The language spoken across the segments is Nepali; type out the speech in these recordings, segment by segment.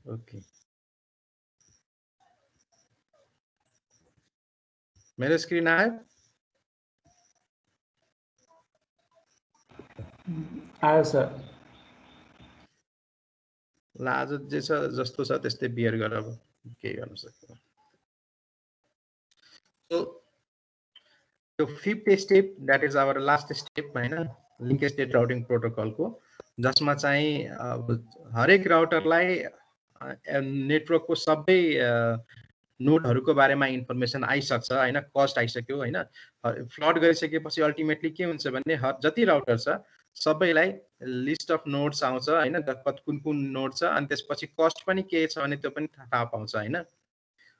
ओके, मेरो स्क्रिन आयो? आयो सर। ल आज जे छ जस्तो छ त्यस्तै बियर गर, अब केही गर्न सक्दैन। सो यो fifth step that is our last step होइन, लिङ्क स्टेट राउटिङ प्रोटोकलको, जसमा चाहिँ हरेक राउटरलाई नेटवर्कको सबै नोडहरूको बारेमा इन्फर्मेसन आइसक्छ होइन, कस्ट आइसक्यो होइन। फ्लड गरिसकेपछि अल्टिमेटली के हुन्छ भने जति राउटर छ सबैलाई लिस्ट अफ नोड्स आउँछ होइन, कुन कुन नोड छ, अनि त्यसपछि कस्ट पनि के छ भने त्यो पनि थाहा पाउँछ होइन।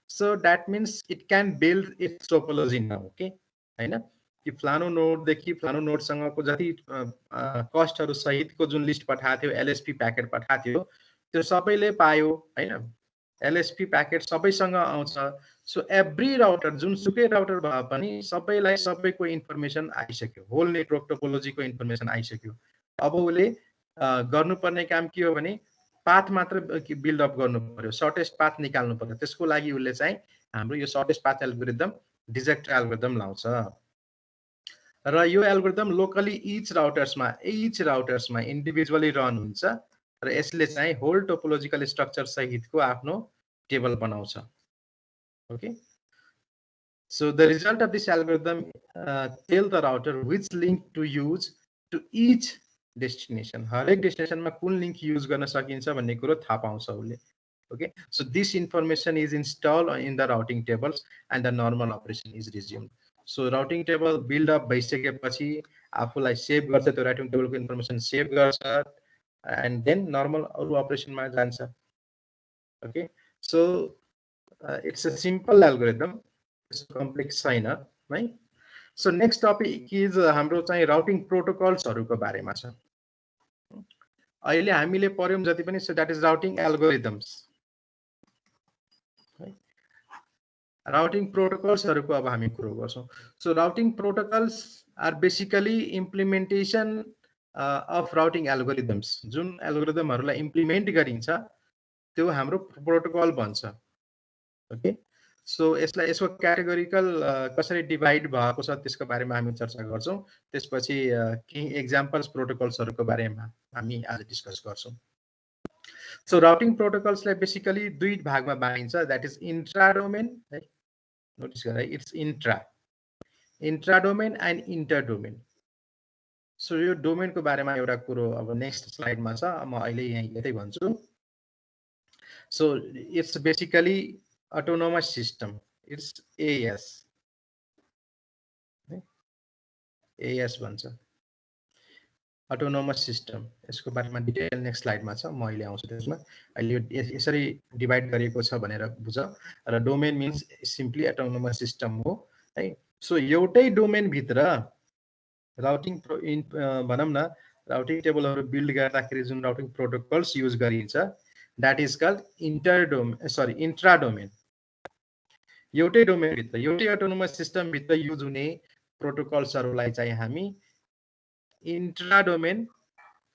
So that means it can build its topology now के होइन, कि फ्लानो नोडदेखि फ्लानो नोडसँगको जति कस्टहरू सहितको जुन लिस्ट पठाएको थियो, एलएसपी प्याकेट पठाएको थियो, त्यो सबैले पायो होइन, एलएसपी प्याकेट सबैसँग आउँछ। सो एभ्री राउटर जुनसुकै राउटर भए पनि सबैलाई सबैको इन्फर्मेसन आइसक्यो, होल नेटवर्क टोपोलोजीको इन्फर्मेसन आइसक्यो। अब उसले गर्नुपर्ने काम के हो भने पाथ मात्र बिल्डअप गर्नु पर्यो, सर्टेस्ट पाथ निकाल्नु पर्यो। त्यसको लागि उसले चाहिँ हाम्रो यो shortest path algorithm Dijkstra algorithm लाउँछ र यो एल्गोरिदम लोकली इच राउटर्समा इन्डिभिजुअली रन हुन्छ र यसले चाहिँ होल टोपोलोजिकल स्ट्रक्चर सहितको आफ्नो टेबल बनाउँछ। Okay, so the result of this algorithm tell the router which link to use to each destination, हरेक डेस्टिनेसनमा कुन लिङ्क युज गर्न सकिन्छ भन्ने कुरो थाहा पाउँछ उसले। Okay, so this information is installed in the routing tables and the normal operation is resumed. So routing table build up भइसकेपछि आफूलाई सेभ गर्छ, त्यो राउटिङ टेबलको इन्फर्मेसन सेभ गर्छ and then normal अरु अपरेसनमा जान्छ। Okay, so it's a simple algorithm, complex छैन है। सो नेक्स्ट टपिक इज हाम्रो चाहिँ राउटिङ प्रोटोकल्सहरूको बारेमा छ। अहिले हामीले पढ्यौँ जति पनि, so that is routing algorithms. Routing प्रोटोकल्सहरूको अब हामी कुरो गर्छौँ। So routing protocols are basically implementation of routing algorithms. जुन एल्गोरिदमहरूलाई इम्प्लिमेन्ट गरिन्छ त्यो हाम्रो प्रोटोकल भन्छ। ओके, सो यसलाई यसको क्याटेगोरिकल कसरी डिभाइड भएको छ त्यसको बारेमा हामी चर्चा गर्छौँ। त्यसपछि केही एक्जाम्पल्स प्रोटोकल्सहरूको बारेमा हामी आज डिस्कस गर्छौँ। सो राउटिङ प्रोटोकल्सलाई बेसिकली दुई भागमा बाँडिन्छ, द्याट इज इन्ट्रा डोमेन है, नोटिस गरे it's intra domain and inter domain. So यो डोमेनको बारेमा एउटा कुरो अब नेक्स्ट स्लाइडमा छ, म अहिले यहाँ यतै भन्छु। So it's basically autonomous system, it's AS भन्छ, autonomous system। यसको बारेमा डिटेल नेक्स्ट स्लाइडमा छ, म अहिले आउँछु त्यसमा। अहिले यसरी डिभाइड गरिएको छ भनेर बुझ। र domain means simply autonomous system हो है। सो एउटै डोमेन भित्र राउटिङ भनौँ न, राउटिङ टेबलहरू बिल्ड गर्दाखेरि जुन राउटिङ प्रोटोकल्स युज गरिन्छ that is called intra domain. एउटै डोमेनभित्र, एउटै अटोनोमस सिस्टमभित्र युज हुने प्रोटोकल्सहरूलाई चाहिँ हामी इन्ट्रा डोमेन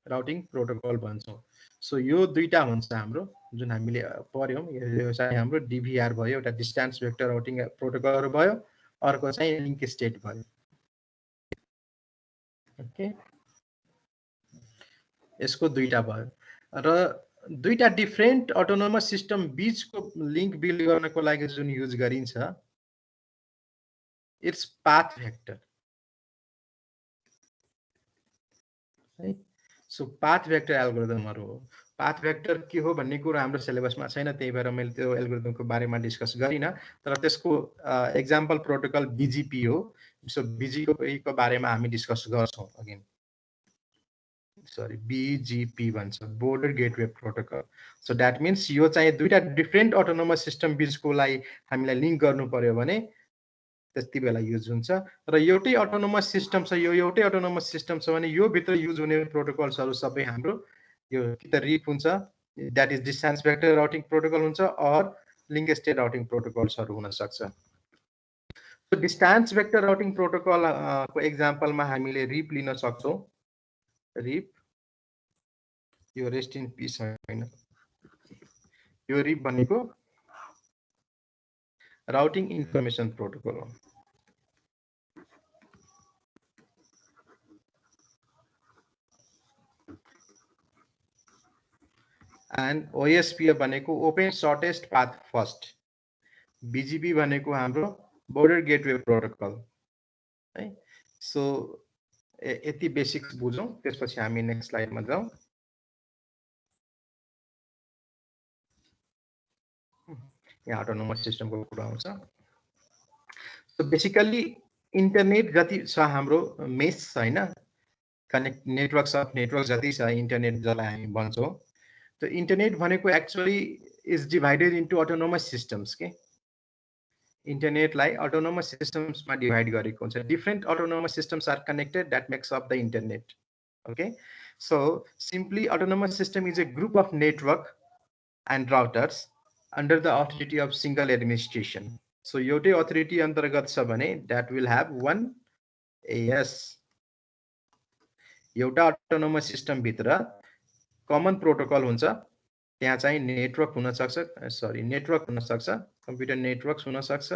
राउटिङ प्रोटोकल भन्छौँ। सो यो दुईटा हुन्छ हाम्रो, जुन हामीले पढ्यौँ। यो चाहिँ हाम्रो डिभिआर भयो, एउटा डिस्टेन्स भेक्टर राउटिङ प्रोटोकलहरू भयो, अर्को चाहिँ लिङ्क स्टेट भयो। ओके, यसको दुईटा भयो र दुईटा डिफ्रेन्ट अटोनोमस सिस्टम बीचको लिङ्क बिल्ड गर्नको लागि जुन युज गरिन्छ इट्स पाथ भेक्टर है। सो पाथ भेक्टर एल्गोरिदमहरू हो। पाथ भेक्टर के हो भन्ने कुरो हाम्रो सिलेबसमा छैन, त्यही भएर मैले त्यो एल्गोरिदमको बारेमा डिस्कस गरिनँ। तर त्यसको एक्जाम्पल प्रोटोकल बिजिपी हो। सो बिजिपीको बारेमा हामी डिस्कस गर्छौँ अगेन। सरी, बिजिपी भन्छ, border gateway protocol. So that means यो चाहिँ दुईटा डिफ्रेन्ट अटोनोमस सिस्टम बिचकोलाई हामीलाई लिङ्क गर्नु पर्यो भने त्यति बेला युज हुन्छ। र एउटै अटोनोमस सिस्टम छ, यो एउटै अटोनोमस सिस्टम छ भने यो भित्र युज हुने प्रोटोकल्सहरू सबै हाम्रो यो कि त रिप हुन्छ, that is distance vector routing protocol हुन्छ, अर लिङ्क स्टेट राउटिङ प्रोटोकल्सहरू हुन सक्छ। डिस्टेन्स भेक्टर राउटिङ प्रोटोकलको एक्जाम्पलमा हामीले रिप लिन सक्छौँ। रिप, यो रेस्ट इन पिस होइन, यो RIP भनेको राउटिङ इन्फर्मेसन प्रोटोकल हो। एन्ड OSPF भनेको open shortest path first. BGP भनेको हाम्रो बोर्डर गेटवे प्रोटोकल है। सो यति बेसिक्स बुझौँ, त्यसपछि हामी नेक्स्ट स्लाइडमा जाउँ। यहाँ अटोनोमस सिस्टमको कुरा आउँछ। सो बेसिकली इन्टरनेट जति छ हाम्रो मेस हैन, कनेक्ट नेटवर्क्स अफ नेटवर्क जति छ इन्टरनेट जसलाई हामी भन्छौँ, त्यो इन्टरनेट भनेको actually is divided into autonomous systems के। इन्टरनेटलाई अटोनोमस सिस्टम्समा डिभाइड गरेको हुन्छ। Different autonomous systems are connected, that makes up the internet. Okay, so simply autonomous system is a group of network and routers under the authority of single administration. So एउटै authority अन्तर्गत छ भने that will have one AS. एउटा autonomous system भित्र common protocol हुन्छ, त्यहाँ चाहिँ नेटवर्क हुन सक्छ, सरी नेटवर्क हुन सक्छ, कम्प्युटर नेटवर्क्स हुन सक्छ,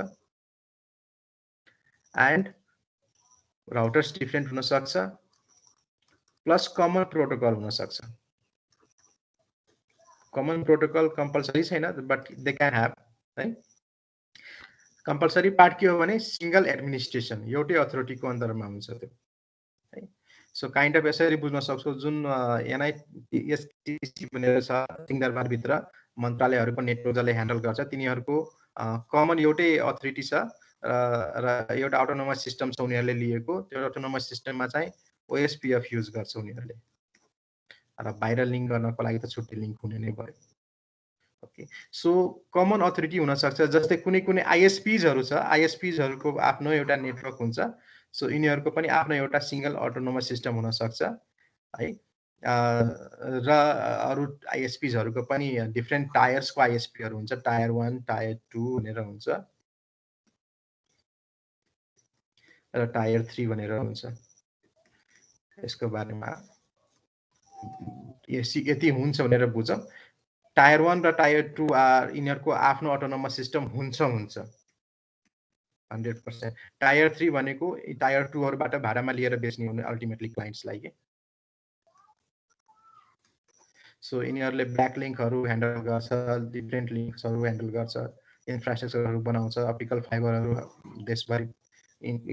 and routers different हुन सक्छ, plus common protocol हुन सक्छ। common protocol compulsory छैन, but they can have, है। कंपलसरी पार्ट के हो भने सिंगल एडमिनिस्ट्रेसन, एउटै अथोरिटीको अन्तरमा हुन्छ त्यो है। सो काइन्ड अफ यसरी बुझ्न सक्छौ, जुन NISTC भनेर छ सिंहदरबार भित्र मन्त्रालयहरूको नेटवर्क जसले ह्यान्डल गर्छ, तिनीहरूको कमन एउटै अथोरिटी छ र एउटा अटोनोमस सिस्टम छ उनीहरूले लिएको। त्यो अटोनोमस सिस्टममा चाहिँ OSPF युज गर्छ उनीहरूले, र बाहिर लिङ्क गर्नको लागि त छुट्टै लिङ्क हुने नै भयो। ओके, सो कमन अथोरिटी हुन सक्छ, जस्तै कुनै कुनै ISPsहरू छ, ISPsहरूको आफ्नो एउटा नेटवर्क हुन्छ। सो यिनीहरूको पनि आफ्नो एउटा सिंगल अटोनोमस सिस्टम हुन सक्छ है। र अरू ISPsहरूको पनि डिफ्रेन्ट टायर्सको ISPहरू हुन्छ, टायर 1, टायर 2 भनेर हुन्छ र टायर 3 भनेर हुन्छ। यसको बारेमा यति हुन्छ भनेर बुझौँ। टायर 1 र टायर 2 यिनीहरूको आफ्नो अटोनोमस सिस्टम हुन्छ 100%। टायर 3 भनेको टायर 2हरूबाट भाडामा लिएर बेच्ने हुने अल्टिमेटली क्लाइन्ट्सलाई के। सो यिनीहरूले ब्याक लिङ्कहरू ह्यान्डल गर्छ, डिफ्रेन्ट लिङ्क्सहरू ह्यान्डल गर्छ, इन्फ्रास्ट्रक्चरहरू बनाउँछ, अप्टिकल फाइबरहरू देशभरि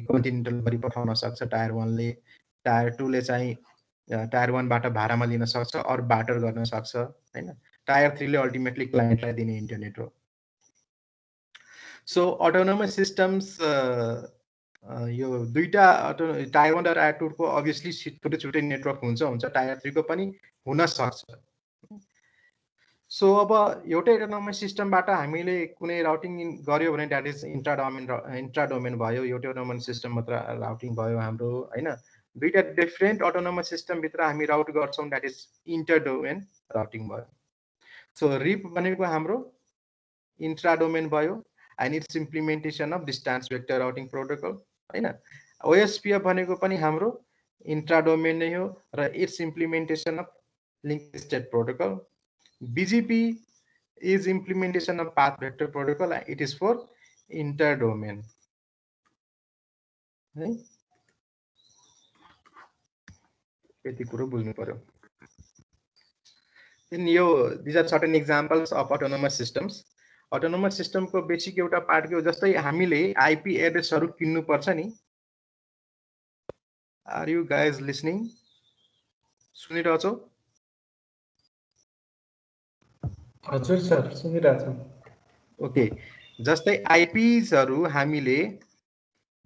कन्टिनेन्टलभरि पठाउन सक्छ टायर 1ले। टायर 2ले चाहिँ टायर 1बाट भाडामा लिन सक्छ, अरू बाटर गर्न सक्छ हैन। टायर 3ले अल्टिमेटली क्लाइन्टलाई दिने इन्टरनेट हो। सो अटोनोमस सिस्टम्स यो दुईटा टायर 1 र टायर 2 को अभियसली छुट्टै छुट्टै नेटवर्क हुन्छ, टायर 3 को पनि हुन सक्छ। सो अब एउटै अटोनोमस सिस्टमबाट हामीले कुनै राउटिङ गर्यो भने द्याट इज इन्ट्राडोमेन भयो, एउटै अटोनोमस सिस्टम मात्र राउटिङ भयो हाम्रो हैन। दुईटा डिफ्रेन्ट अटोनोमस सिस्टम भित्र हामी राउट गर्छौँ, द्याट इज इन्टरडोमेन राउटिङ भयो। सो RIP भनेको हाम्रो इन्ट्राडोमेन भयो and it's implementation of distance vector routing protocol हैन। OSPF भनेको पनि हाम्रो इन्ट्राडोमेन नै हो र it's implementation of link state protocol. BGP is implementation of path vector protocol. It is for interdomain. यति कुरो बुझ्नु पर्यो। These are certain examples of autonomous systems. Autonomous system को बेसिक एउटा पार्ट के हो, जस्तै हामीले IP एड्रेसहरू किन्नु पर्छ नि। Are you guys listening? सुनिरहेको छौ? हजुर सर, सुनिरहेको छु। ओके, जस्तै IPsहरू हामीले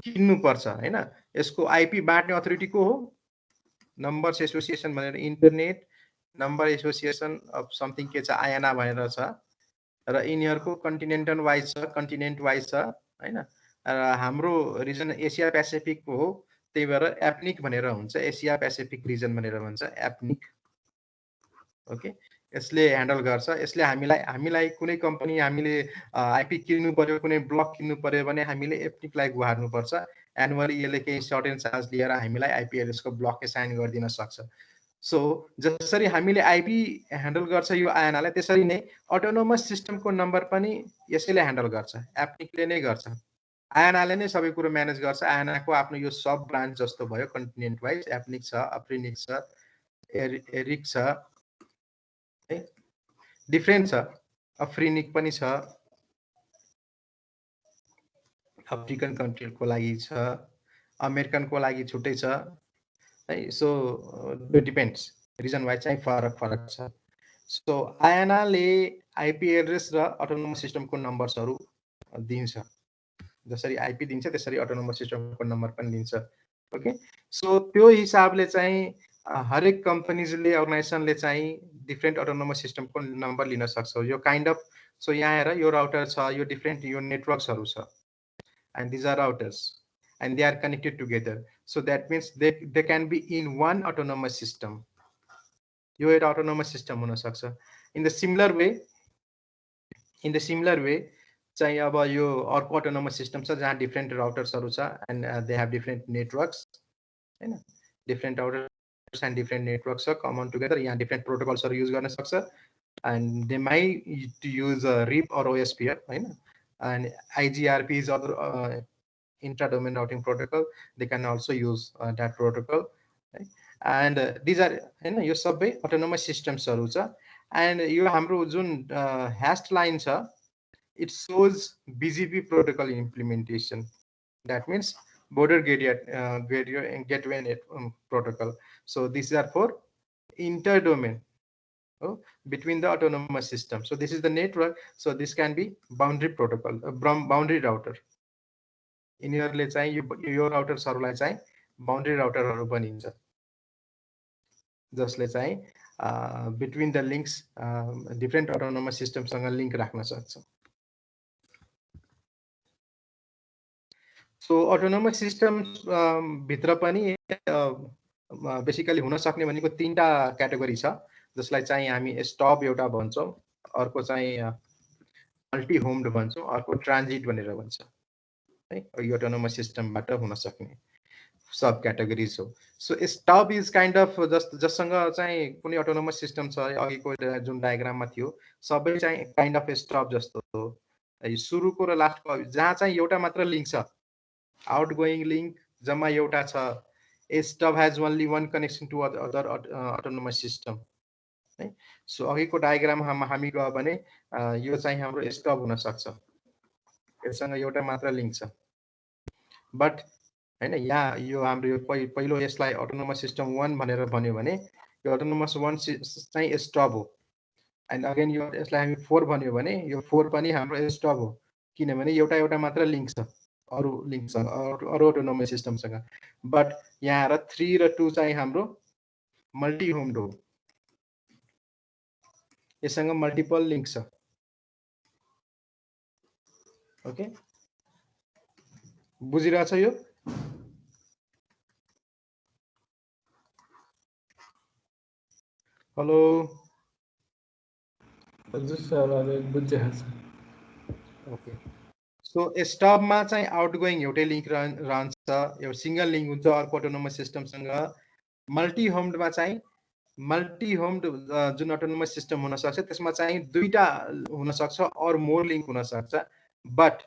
किन्नु पर्छ हैन। यसको IP बाँड्ने अथोरिटी को हो? नम्बर्स एसोसिएसन भनेर, internet number association of something के छ, आयाना भनेर छ र यिनीहरूको कन्टिनेन्टल वाइज छ, कन्टिनेन्ट वाइज छ हैन। र हाम्रो रिजन एसिया पेसिफिक हो, त्यही भएर एप्निक भनेर हुन्छ, एसिया पेसिफिक रिजन भनेर भन्छ एप्निक। ओके, यसले ह्यान्डल गर्छ। यसले हामीलाई कुनै कम्पनी हामीले IP किन्नु पर्यो, कुनै ब्लक किन्नु पर्यो भने हामीले एप्निकलाई गुहार्नु पर्छ। एनुअली यसले केही सर्टेन चार्ज लिएर हामीलाई IP एड्रेसको ब्लक एसाइन गरिदिन सक्छ। सो जसरी हामीले आइपी ह्यान्डल गर्छ यो आयनालाई, त्यसरी नै अटोनोमस सिस्टमको नम्बर पनि यसैले ह्यान्डल गर्छ, एप्निकले नै गर्छ। आयनाले नै सबै कुरो म्यानेज गर्छ। आयनाको आफ्नो यो सब ब्रान्च जस्तो भयो, कन्टिनेन्ट वाइज एप्निक छ, अप्रिनिक छ, एरिक छ, है, डिफ्रेन्ट छ। अफ्रिनिक पनि छ, अफ्रिकन कन्ट्रीको लागि छ, अमेरिकनको लागि छुट्टै छ, है। So it depends, region wise चाहिँ फरक फरक छ। सो आयनाले आइपी एड्रेस र अटोनोमस सिस्टमको नम्बर्सहरू दिन्छ। जसरी आइपी दिन्छ त्यसरी अटोनोमस सिस्टमको नम्बर पनि दिन्छ। ओके, सो त्यो हिसाबले चाहिँ हरेक कम्पनीजले, अर्गनाइजेसनले चाहिँ डिफ्रेन्ट अटोनोमस सिस्टमको नम्बर लिन सक्छ। यो काइन्ड अफ, सो यहाँ हेर यो राउटर छ, यो डिफ्रेन्ट यो नेटवर्क्सहरू छ, and these are routers and they are connected together, so that means they can be in one autonomous system. यो एउटा autonomous system हुन सक्छ। in the similar way चाहिँ अब यो अर्को अटोनोमस सिस्टम छ जहाँ डिफ्रेन्ट राउटर्सहरू छ and they have different networks, हैन, different routers and different networks छ कमन टुगेदर। यहाँ डिफ्रेन्ट प्रोटोकल्सहरू युज गर्न सक्छ and they might use RIP or OSP, हैन, and IGRP is other intra-domain routing protocol. They can also use that protocol, right? And these are, हैन, यो सबै autonomous systems-हरु छ। and यो हाम्रो जुन hashed line छ, it shows BGP protocol implementation. That means border gateway protocol. So these are for inter-domain, between the autonomous system. So this is the network. So this can be boundary protocol, boundary router. यिनीहरुले चाहिँ यो राउटर्सहरुलाई चाहिँ बाउन्ड्री राउटरहरु भनिन्छ, जसले चाहिँ between the links different autonomous सिस्टमसँग लिंक राख्न सक्छ। सो अटोनोमस सिस्टम भित्र पनि बेसिकली हुन सक्ने भनेको तीनटा क्याटेगोरी छ, जसलाई चाहिँ हामी स्टब एउटा भन्छौं, अर्को चाहिँ मल्टी होम्ड भन्छौं, अर्को ट्रान्जिट भनेर भन्छ, है। यो अटोनोमस सिस्टमबाट हुन सक्ने सब क्याटेगोरीज हो। So stub is kind of जससँग चाहिँ कुनै अटोनोमस सिस्टम छ, अघिको जुन डायग्राममा थियो सबै चाहिँ काइन्ड अफ स्टब जस्तो हो। सुरुको र लास्टको जहाँ चाहिँ एउटा मात्र लिंक छ, आउटगोइङ लिंक जम्मा एउटा छ, stub has only one connection to other autonomous system, है। सो अघिको डायग्राममा हामी गयो भने यो चाहिँ हाम्रो स्टब हुन सक्छ, यससँग एउटा मात्र लिंक छ। बट हैन, यहाँ यो हाम्रो यो पहिलो यसलाई अटोनोमस सिस्टम 1 भनेर भन्यो भने यो अटोनोमस 1 चाहिँ स्टब हो। एन्ड अगेन यो यसलाई हामी 4 भन्यो भने यो 4 पनि हाम्रो स्टब हो, किनभने एउटा मात्र लिंक छ अरु लिंकसँग, अरु अटोनोमस सिस्टमसँग। बट यहाँ र 3 र 2 चाहिँ हाम्रो मल्टी होम्ड हो, यससँग मल्टिपल लिंक छ। ओके, बुझिरहेछ यो? हेलो, हजुर सर, अहिले बुझिरहेको छ। ओके, सो स्टबमा चाहिँ आउटगोइङ एउटै लिंक रहन्छ, एउटा सिंगल लिंक हुन्छ अर्को अटोनोमस सिस्टमसँग। मल्टी होम्डमा चाहिँ मल्टी होम्ड जुन अटोनोमस सिस्टम हुन सक्छ त्यसमा चाहिँ दुईटा हुन सक्छ और मोर लिंक हुन सक्छ। But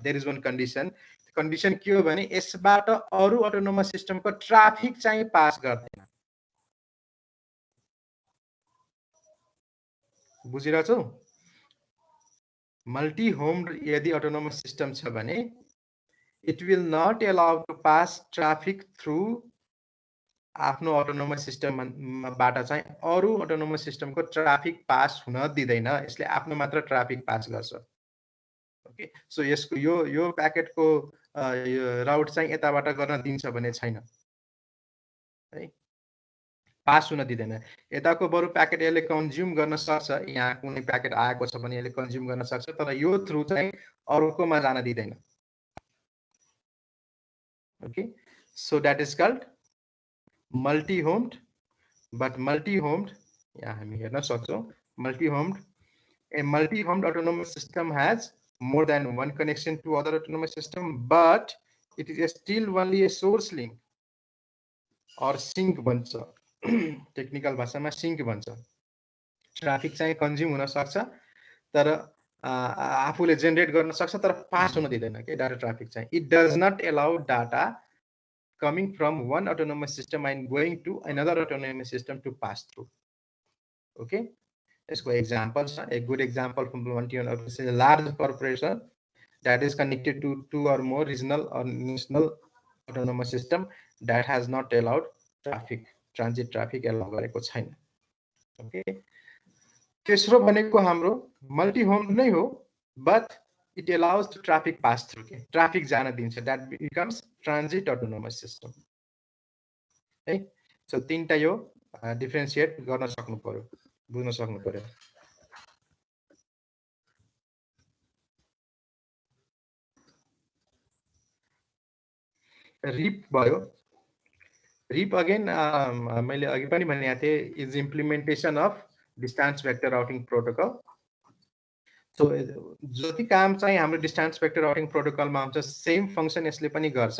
there is one condition. Condition के हो भने यसबाट अरु अटोनोमस सिस्टमको ट्राफिक चाहिँ पास गर्दैन। बुझिरहेछौ? मल्टी होम्ड यदि अटोनोमस सिस्टम छ भने it will not allow to pass traffic through आफ्नो अटोनोमस सिस्टमबाट चाहिँ अरु अटोनोमस सिस्टमको ट्राफिक पास हुन दिदैन, यसले आफ्नो मात्र ट्राफिक पास गर्छ। ओके, सो यसको यो प्याकेटको राउट चाहिँ यताबाट गर्न दिन्छ भने छैन, है, पास हुन दिदैन। यताको बरु प्याकेट यसले कन्ज्युम गर्न सक्छ, यहाँ कुनै प्याकेट आएको छ भने यसले कन्ज्युम गर्न सक्छ, तर यो थ्रु चाहिँ अरुकोमा जान दिदैन। Okay, so that is called multi-homed. But multi-homed, यहाँ हामी हेर्न सक्छौं, multi-homed, a multi-homed autonomous system has more than one connection to other autonomous system, but it is still only a source link or sink भन्छ। टेक्निकल भाषामा सिङ्क भन्छ। ट्राफिक चाहिँ कन्ज्युम हुन सक्छ तर आफूले जेनेरेट गर्न सक्छ तर पास हुन दिँदैन के डाटा ट्राफिक चाहिँ। It does not allow data coming from one autonomous system and going to another autonomous system to pass through. Okay, let's go examples. A good example from a large corporation that is connected to 2 or more regional or national autonomous system that has not allowed traffic, transit traffic allow गरेको छैन। Okay, तेस्रो भनेको हाम्रो मल्टी होम नै हो but it allows the traffic pass through के ट्राफिक जान दिन्छ, that becomes transit autonomous system है। सो तीनटा यो डिफरेन्शिएट गर्न सक्नु पर्यो, बुझ्न सक्नु पर्यो। रिप भयो। रिप अगेन मैले अघि पनि भनेको थिएँ is implementation of distance vector routing protocol. So जति काम चाहिँ हाम्रो डिस्टेन्स भेक्टर राउटिङ प्रोटोकलमा आउँछ सेम फङ्सन यसले पनि गर्छ।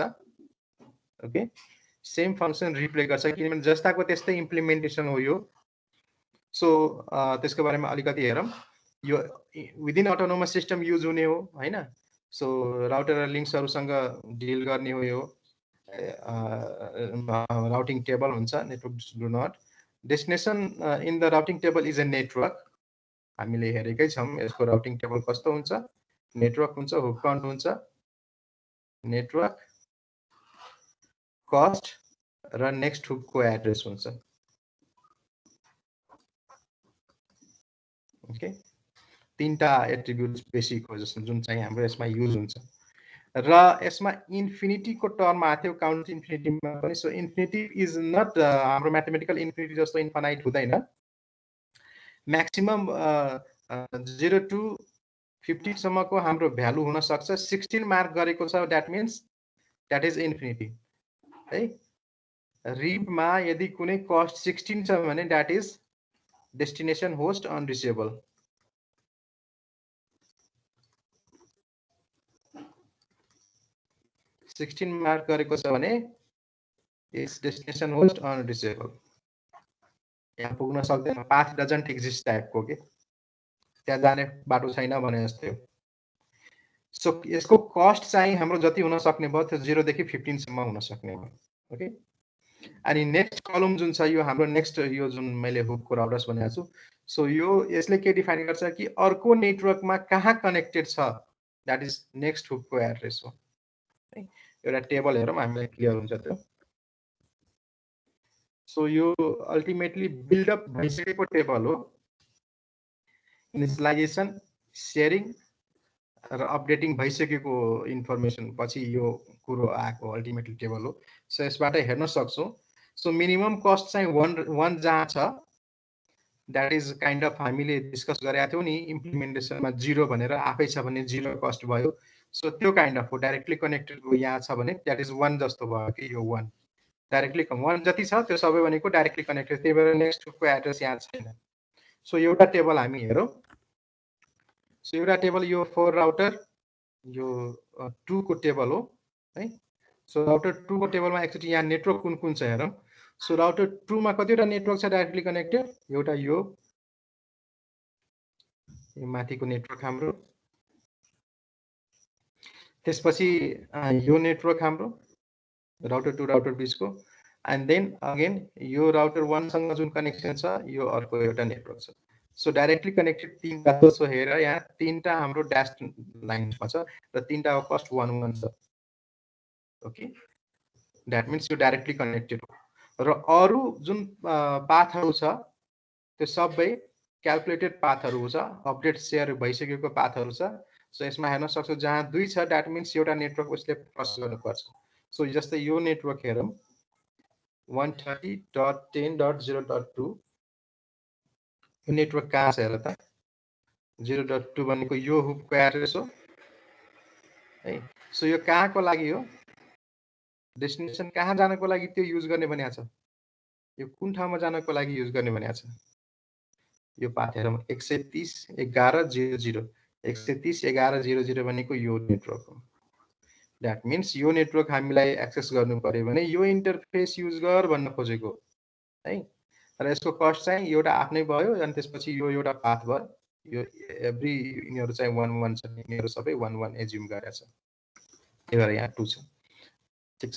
ओके, सेम फङ्सन रिप्ले गर्छ किनभने जस्ताको त्यस्तै इम्प्लिमेन्टेसन हो यो। सो त्यसको बारेमा अलिकति हेरौँ। यो विदिन अटोनोमस सिस्टम युज हुने हो हैन। सो राउटर र लिङ्क्सहरूसँग डिल गर्ने हो यो। राउटिङ टेबल हुन्छ, network do not destination in the routing table is a network. हामीले हेरेकै छौँ यसको राउटिङ टेबल कस्तो हुन्छ। नेटवर्क हुन्छ, हुक काउन्ट हुन्छ, नेटवर्क कस्ट र नेक्स्ट हुकको एड्रेस हुन्छ। ओके, तीनटा एट्रिब्युट्स बेसिक हो जस्तो जुन चाहिँ हाम्रो यसमा युज हुन्छ। र यसमा इन्फिनिटीको टर्म आएको थियो काउन्ट इन्फिनिटीमा पनि। सो इन्फिनिटी इज नट हाम्रो म्याथमेटिकल इन्फिनिटी जस्तो इन्फानाइट हुँदैन। म्याक्सिमम 0 to 15 सम्मको हाम्रो भ्यालु हुन सक्छ। 16 मार्क गरेको छ that means that is infinity है। रिपमा यदि कुनै कस्ट 16 छ भने that is destination host unreachable. Sixteen mark गरेको छ भने इज डेस्टिनेसन होस्ट अनरिचेबल, यहाँ पुग्न सक्दैन, पाथ डजन्ट एक्जिस्ट टाइपको के, त्यहाँ जाने बाटो छैन भने जस्तै हो। सो यसको कस्ट चाहिँ हाम्रो जति हुन सक्ने भयो त्यो 0 देखि 15 सम्म हुन सक्ने भयो। ओके, अनि नेक्स्ट कलम जुन छ यो हाम्रो नेक्स्ट यो जुन मैले हुकको राउटर्स भनेको छु। सो यो यसले के डिफाइन गर्छ कि अर्को नेटवर्कमा कहाँ कनेक्टेड छ द्याट इज नेक्स्ट हुकको एड्रेस हो। एउटा टेबल हेरौँ हामीलाई क्लियर हुन्छ त्यो। सो यो अल्टिमेटली बिल्डअप भइसकेको टेबल हो। इनिसियलाइजेसन, शेयरिङ र अपडेटिङ भइसकेको इन्फर्मेसन पछि यो कुरो आएको अल्टिमेटली टेबल हो। सो यसबाट हेर्न सक्छौँ। सो मिनिमम कस्ट चाहिँ 1 जहाँ छ द्याट इज काइन्ड अफ हामीले डिस्कस गरेका थियौँ नि इम्प्लिमेन्टेसनमा 0 भनेर आफै छ भने 0 कस्ट भयो। सो त्यो काइन्ड अफ हो। डाइरेक्टली कनेक्टेडको यहाँ छ भने द्याट इज 1 जस्तो भयो कि यो 1 डाइरेक्टली 1 जति छ त्यो सबै भनेको डाइरेक्टली कनेक्टेड, त्यही भएर नेक्स्ट हुकको एड्रेस यहाँ छैन। सो एउटा टेबल हामी हेरौँ। सो एउटा टेबल यो 4 राउटर यो 2 को टेबल हो है। सो राउटर 2 को टेबलमा एकचोटि यहाँ नेटवर्क कुन कुन छ हेरौँ। सो राउटर 2 मा कतिवटा नेटवर्क छ डाइरेक्टली कनेक्टेड, एउटा यो माथिको नेटवर्क हाम्रो, त्यसपछि यो नेटवर्क हाम्रो राउटर 2 राउटर बिचको, एन्ड देन अगेन यो राउटर 1 सँग जुन कनेक्सन छ यो अर्को एउटा नेटवर्क छ। सो डाइरेक्टली कनेक्टेड 3टा छ। सो हेर यहाँ 3टा हाम्रो ड्यास लाइनमा छ र 3टाको कस्ट 1 छ। ओके, द्याट मिन्स यो डाइरेक्टली कनेक्टेड हो। र अरू जुन पाथहरू छ त्यो सबै क्यालकुलेटेड पाथहरू छ, अपडेट सेयर भइसकेको पाथहरू छ। सो यसमा हेर्न सक्छौँ जहाँ 2 छ द्याट मिन्स एउटा नेटवर्क उसले क्रस गर्नुपर्छ। सो जस्तै यो नेटवर्क हेरौँ 130.10.0.2 यो नेटवर्क कहाँ छ हेर त। 0.2 भनेको यो हुकको एड्रेस हो है। सो यो कहाँको लागि हो, डेस्टिनेसन कहाँ जानको लागि त्यो युज गर्ने भनेको छ, यो कुन ठाउँमा जानको लागि युज गर्ने भनेको छ। यो पाथ हेरौँ 130.11.00 130.11.00 भनेको यो नेटवर्क हो। द्याट मिन्स यो नेटवर्क हामीलाई एक्सेस गर्नु पर्यो भने यो इन्टरफेस युज गर भन्न खोजेको। है र यसको कस्ट चाहिँ एउटा आफ्नै भयो अनि त्यसपछि यो एउटा पाथ भयो यो एभ्री यिनीहरू चाहिँ 1 1 छ यिनीहरू सबै 1 1 एज्युम गरेछ त्यही भएर यहाँ 2 छ ठीक छ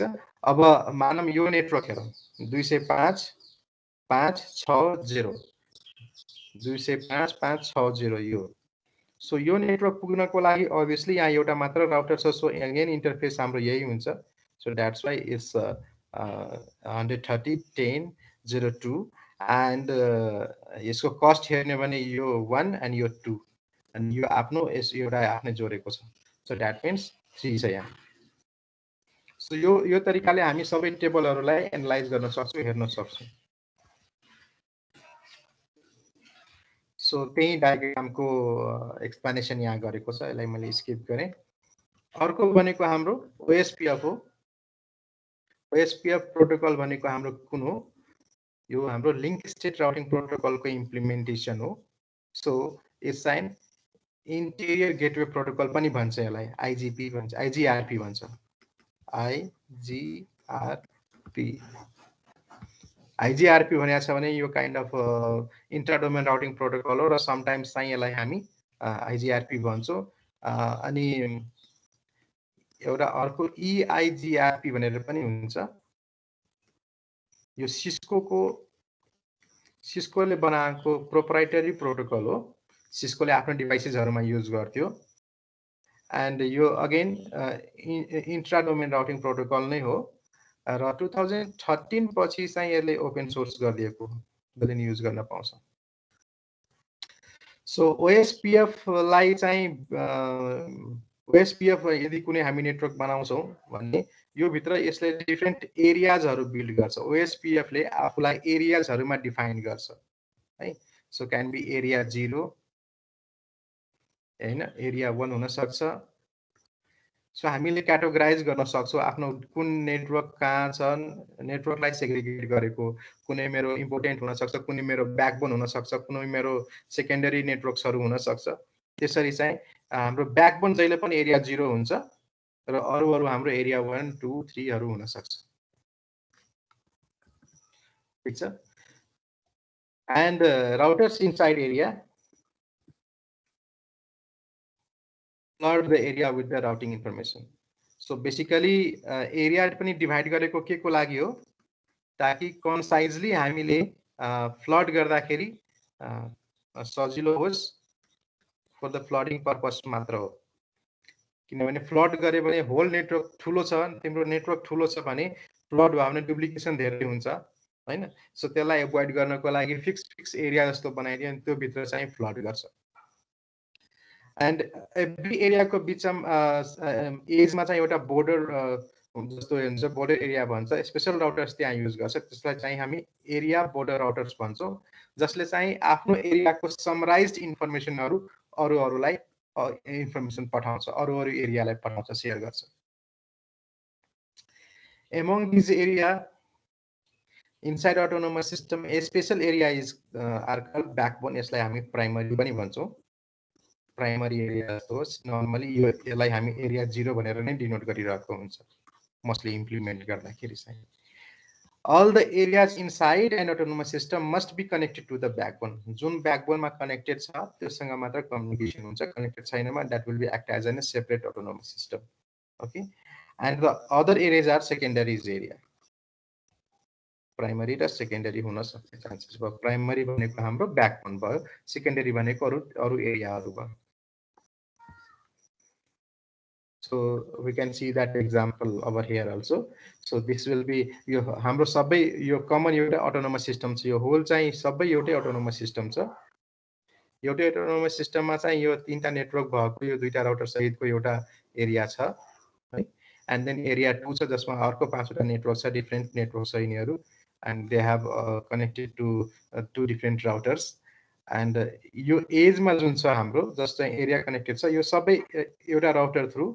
अब मानम यो नेटवर्क हेरौँ 205.560 205.560 यो सो यो नेटवर्क पुग्नको लागि obviously यहाँ एउटा मात्र राउटर छ सो अगेन इन्टरफेस हाम्रो यही हुन्छ so that's why it's 130.10.02 and यसको कस्ट हेर्ने भने यो 1 एन्ड यो 2 अनि यो आफ्नो यस एउटा आफ्नै जोडेको छ सो द्याट मिन्स 3 छ यहाँ सो यो तरिकाले हामी सबै टेबलहरूलाई एनालाइज गर्न सक्छौँ हेर्न सक्छौँ सो त्यही डायग्रामको एक्सप्लेनेसन यहाँ गरेको छ यसलाई मैले स्किप गरेँ अर्को भनेको हाम्रो OSPF हो OSPF प्रोटोकल भनेको हाम्रो कुन हो यो हाम्रो लिंक स्टेट राउटिङ प्रोटोकलको इम्प्लिमेन्टेसन हो so it's an interior gateway protocol पनि भन्छ यसलाई IGP भन्छ IGRP भन्छ IGRP भनेको छ भने यो kind of intra domain routing protocol हो र समटाइम्स चाहिँ यसलाई हामी IGRP भन्छौँ अनि एउटा अर्को EIGRP भनेर पनि हुन्छ यो सिस्कोले बनाएको प्रोप्राइटरी प्रोटोकल हो सिस्कोले आफ्नो डिभाइसेसहरुमा युज गर्थ्यो एन्ड यो again intra domain routing protocol नै हो र 2013 पछि चाहिँ यसले ओपन सोर्स गरिएको जसले युज गर्न पाउँछ सो OSPF लाई चाहिँ OSPF यदि कुनै हामी नेटवर्क बनाउँछौं भने यो भित्र यसले डिफरेन्ट एरियाजहरु बिल्ड गर्छ OSPF ले आफुलाई एरियाजहरुमा डिफाइन गर्छ है सो क्यान बी एरिया 0 हैन एरिया 1 हुन सक्छ सो हामीले क्याटेगोराइज गर्न सक्छौं आफ्नो कुन नेटवर्क कहाँ छन् नेटवर्कलाई सेग्रिगेट गरेको कुनै मेरो इम्पोर्टेन्ट हुन सक्छ कुनै मेरो ब्याकबोन हुन सक्छ कुनै मेरो सेकेन्डरी नेटवर्क्सहरु हुन सक्छ त्यसरी चाहिँ हाम्रो ब्याकबोन जहिले पनि एरिया 0 हुन्छ र अरु हाम्रो एरिया 1 2 3 हरु हुन सक्छ ठीक छ and routers inside area flood the area with the routing information. So basically area पनि डिभाइड गरेको के को लागि हो ताकि कन्साइजली हामीले फ्लड गर्दाखेरि सजिलो होस् फर द फ्लडिङ पर्पस मात्र हो किनभने फ्लड गरे भने होल नेटवर्क ठुलो छ तिम्रो नेटवर्क ठुलो छ भने फ्लड भयो भने डुप्लिकेसन धेरै हुन्छ हैन सो त्यसलाई एभोइड गर्नको लागि फिक्स एरिया जस्तो बनाइदियो अनि त्यो भित्र चाहिँ फ्लड गर्छ एन्ड एभ्री एरियाको बिचमा एजमा चाहिँ एउटा बोर्डर जस्तो हुन्छ बोर्डर एरिया भन्छ स्पेशल राउटर्स त्यहाँ युज गर्छ त्यसलाई चाहिँ हामी एरिया बोर्डर राउटर्स भन्छौं जसले चाहिँ आफ्नो एरियाको समराइज्ड इन्फर्मेसनहरु अरूलाई इन्फर्मेसन पठाउँछ अरू एरियालाई पठाउँछ शेयर गर्छ among these area inside autonomous system a special area is are called backbone यसलाई हामी प्राइमरी पनि भन्छौं प्राइमरी एरिया होस् नर्मली यो यसलाई हामी एरिया 0 भनेर नै डिनोट गरिरहेको हुन्छ मोस्टली इम्प्लिमेन्ट गर्दाखेरि चाहिँ all the areas inside an autonomous system must be connected to the backbone जुन backbone मा कनेक्टेड छ त्यससँग मात्र कम्युनिकेसन हुन्छ connected छैनमा that will be act as a separate autonomous system okay and the other areas are secondaries area primary र सेकेन्डरी हुन सक्छ चान्सेस भयो प्राइमरी भनेको हाम्रो ब्याकबोन भयो सेकेन्डरी भनेको अरु एरियाहरु भयो so we can see that example over here also so this will be यो हाम्रो सबै यो कमन एउटा अटोनोमस सिस्टम छ यो होल चाहिँ सबै एउटै अटोनोमस सिस्टम छ एउटै अटोनोमस सिस्टममा चाहिँ यो तीनटा नेटवर्क भएको यो दुईटा राउटर सहितको एउटा एरिया छ है एन्ड देन एरिया 2 छ जसमा अर्को पाँचवटा नेटवर्क छ डिफरेन्ट नेटवर्क छ यिनीहरु and they have connected to two different routers and यो एजमा जुन छ हाम्रो जस्तो एरिया कनेक्टेड छ यो सबै एउटा राउटर थ्रु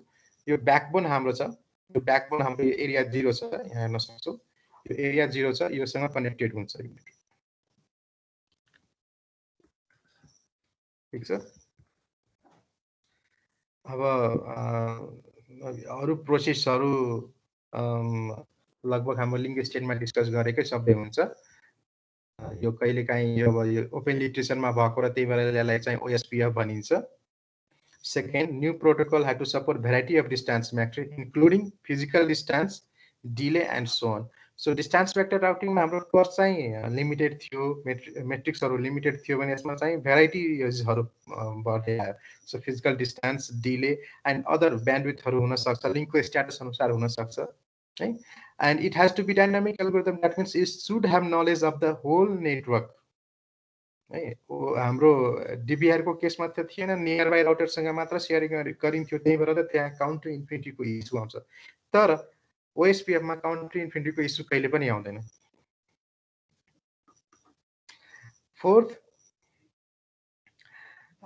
यो ब्याकबोन हाम्रो छ यो ब्याकबोन हाम्रो एरिया 0 छ यहाँ हेर्न सक्छौ यो एरिया 0 छ योसँग कनेक्टेड हुन्छ ठीक छ अब अरु प्रोसेसहरु लगभग हाम्रो लिंक स्टेटमा डिस्कस गरेकै सबै हुन्छ यो कहिलेकाहीँ यो ओपन लिटरेचरमा भएको र त्यही भएर यसलाई चाहिँ OSPF भनिन्छ. Second, new protocol had to support variety of distance metric, including physical distance, delay, and so on. So distance vector routing मा हाम्रो cost चाहिँ limited थियो, metrics हरू limited थियो भने यसमा चाहिँ variety हरू बढ्दै आयो. So physical distance, delay, and other bandwidth हरू हुन सक्छ, link को status अनुसार हुन सक्छ, है. And it has to be dynamic algorithm. That means it should have knowledge of the whole network. है हाम्रो DBR को केसमा त थिएन, नियर बाई राउटरसँग मात्र सेयरिङ गरिन्थ्यो, त्यही भएर त त्यहाँ काउन्टर इन्फिनिटीको इस्यु आउँछ. तर OSPF मा काउन्टर इन्फिनिटीको इस्यु कहिले पनि आउँदैन. Fourth,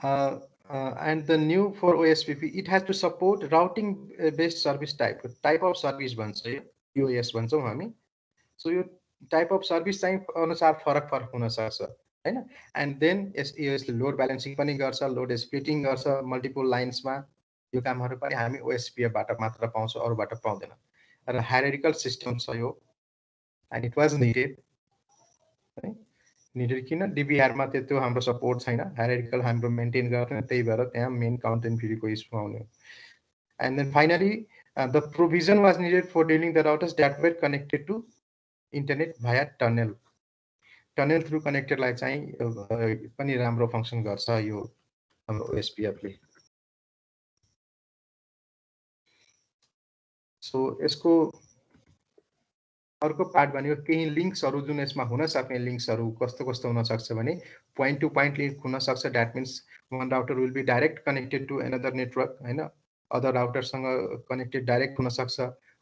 and the new for OSPF, it has to support routing based service type of service भन्छ, यो UAS भन्छौँ हामी. So यो type of service चाहिँ अनुसार फरक हुन सक्छ, हैन. And then यसले लोड ब्यालेन्सिङ पनि गर्छ, लोड स्प्लिटिङ गर्छ मल्टिपल लाइन्समा. यो कामहरु पनि हामी OSPF बाट मात्र पाउँछौँ, अरूबाट पाउँदैन. र हायरार्किकल सिस्टम छ यो, and it was needed. Needed किन DBR मा त्यो हाम्रो सपोर्ट छैन, हायरार्किकल हाम्रो मेन्टेन गर्ने, त्यही भएर त्यहाँ मेन काउन्ट इन्फिनिटीको इस्यु आउने. And then finally, the provision was needed for dealing the routers that were connected to internet via tunnel. Tunnel through connected लाई चाहिँ पनि राम्रो फंक्सन गर्छ यो हाम्रो OSPF ले. So यसको अर्को पार्ट भनेको केही लिंक्सहरु जुन यसमा हुन सक्ने लिंक्सहरु कस्तो हुन सक्छ भने point to point link हुन सक्छ. That means one router will be direct connected to another network, हैन. Other router सँग connected direct हुन सक्छ.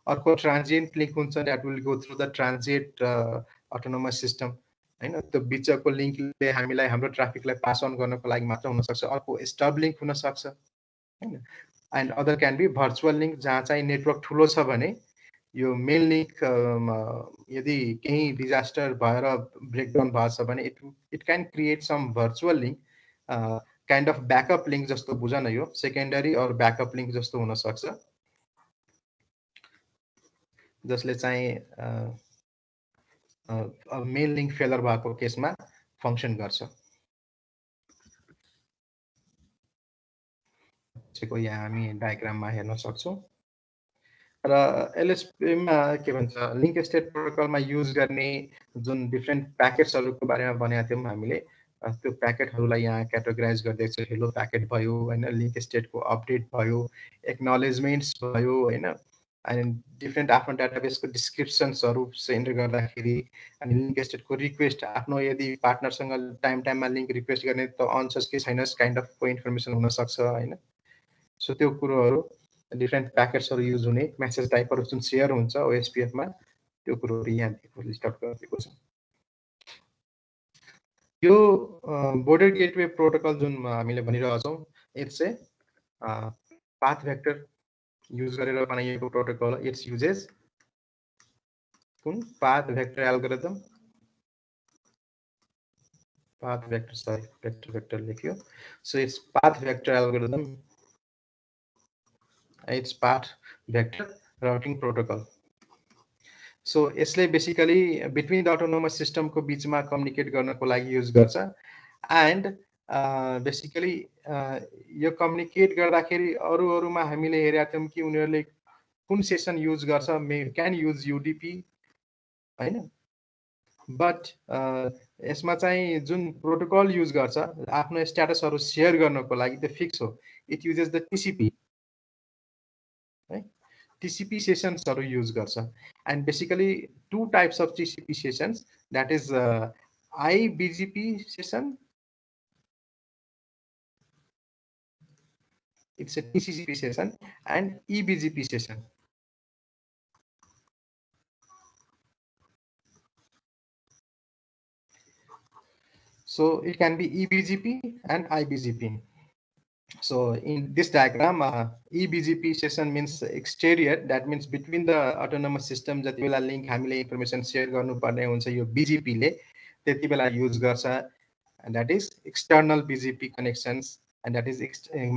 अर्को transient link हुन्छ, that will go through the transient autonomous system, हैन. त्यो बिचको लिंकले हामीलाई हाम्रो ट्राफिकलाई पास अन गर्नको लागि मात्र हुन सक्छ. अर्को स्टब लिंक हुन सक्छ, हैन. And other can be virtual link, जहाँ चाहिँ नेटवर्क ठुलो छ भने यो मेन लिंक यदि केही डिजास्टर भएर ब्रेकडाउन भएछ भने it can create some virtual link, kind of backup link जस्तो बुझन, यो सेकेन्डरी और ब्याकअप लिंक जस्तो हुन सक्छ, जसले चाहिँ मेन लिंक फेलर भएको केसमा फंक्सन गर्छ. त्यसको यहाँ हामी डायग्राममा हेर्न सक्छौं. र LSP मा के भन्छ, लिंक स्टेट प्रोटोकलमा युज गर्ने जुन डिफरेन्ट प्याकेट्सहरुको बारेमा भनेका थियौं हामीले, त्यो प्याकेटहरुलाई यहाँ क्याटेगोराइज गर्दै छ. हेलो प्याकेट भयो, हैन, लिंक स्टेटको अपडेट भयो, एक्नोलेजमेन्ट्स भयो, हैन, अनि डिफरेन्ट आफ्नो डाटाबेसको डिस्क्रिप्सन्सहरु सेन्ड गर्दाखेरि, अनि लिंक स्टेटको रिक्वेस्ट आफ्नो यदि पार्टनरसँग टाइममा लिंक रिक्वेस्ट गर्ने त अन छ कि छैन काइन्ड अफ को इन्फर्मेसन हुन सक्छ, हैन. सो त्यो कुरोहरु डिफरेन्ट प्याकेट्सहरु युज हुने मेसेज टाइपहरु जुन शेयर हुन्छ OSPF मा, त्यो कुरोहरु यहाँ दिएको लिस्ट आउट गरिएको छ. यो बोर्डर गेटवे प्रोटोकल जुन हामीले भनिरहेछौं, it's a path vector use गरेर बनाइएको प्रोटोकल. इट्स युजेस कुन path vector algorithm, path vector, sorry vector लेख्यो. So it's path vector algorithm, it's path vector routing protocol. So यसले basically between the autonomous system को बीचमा कम्युनिकेट गर्नको लागि युज गर्छ. एन्ड बेसिकली यो कम्युनिकेट गर्दाखेरि अरूमा हामीले हेरेका थियौं कि उनीहरुले कुन सेसन युज गर्छ, क्यान युज UDP, हैन. बट यसमा चाहिँ जुन प्रोटोकल युज गर्छ आफ्नो स्ट्याटसहरु शेयर गर्नको लागि, त्यो फिक्स हो. It uses the TCP, TCP sessions are used garcha. And basically two types of TCP sessions, that is IBGP session, it's a TCP session, and EBGP session. So it can be EBGP and IBGP. So in this diagram, EBGP session means exterior, that means between the autonomous system जति बेला लिंक हामीले इन्फर्मेसन शेयर गर्नुपर्ने हुन्छ यो BGP ले त्यति बेला युज गर्छ, and that is external BGP connections, and that is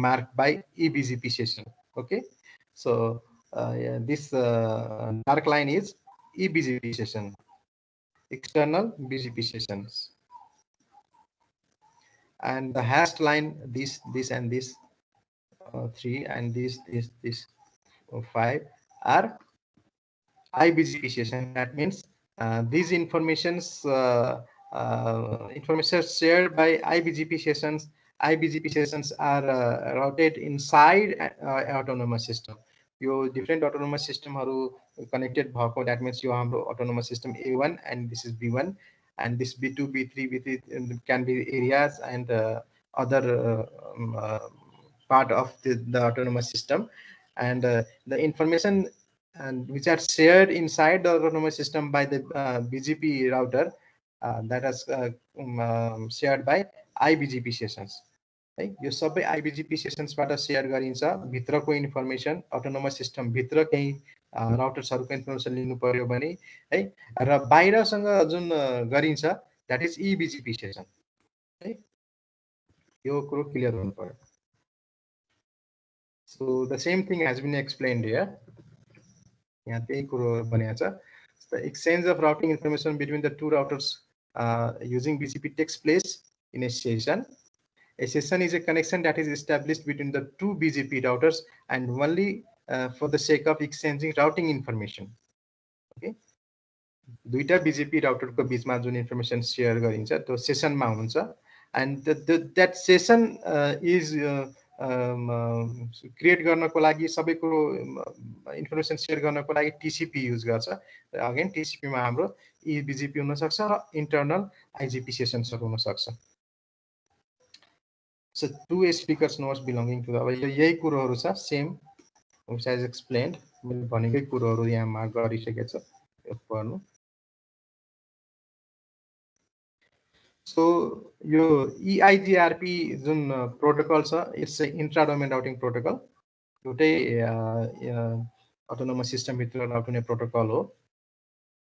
marked by EBGP session. Okay, so this dark line is EBGP session. external BGP sessions. And the hashed line, this and this 3 and this 5 are IBGP session. That means these informations information shared by IBGP sessions. IBGP sessions are routed inside autonomous system. यो different autonomous system connected भएको, that means यो हाम्रो autonomous system A1 and this is B1 and this B2 B3 B3 can be areas and other part of the autonomous system, and the information and which are shared inside the autonomous system by the BGP router that is shared by IBGP sessions. है यो सबै IBGP सेसन्सबाट शेयर गरिन्छ भित्रको इन्फर्मेसन अटोनोमस सिस्टम भित्र केही राउटर्सहरुको इन्फर्मेसन लिनु पर्यो भने है र बाहिरसँग जुन गरिन्छ दैट इज EBGP सेसन है यो कुरो क्लियर हुनु पर्यो. So the same thing has been explained here. यहाँ त्यही कुरो भनेको छ. The exchange of routing information between the two routers using BGP takes place in a session. A session is a connection that is established between the two BGP routers and only for the sake of exchanging routing information. Okay. दुईटा BGP router को बीचमा जुन information share गरिन्छ त्यो session मा हुन्छ, and that session is create गर्नको लागि सबै कुरो information share गर्नको लागि TCP use गर्छ. Again TCP मा हाम्रो EBGP हुन सक्छ र internal IGP sessions हुन सक्छ. So two speakers nodes belonging to the यही कुरोहरु छ same which I explained. मैले भनेकै कुरोहरु यहाँ मार्क गरिसकेको छ यो पढ्नु. So यो EIGRP जुन प्रोटोकल छ it's a intra domain routing protocol. एउटै अटोनोमस सिस्टम भित्र राउट हुने प्रोटोकल हो.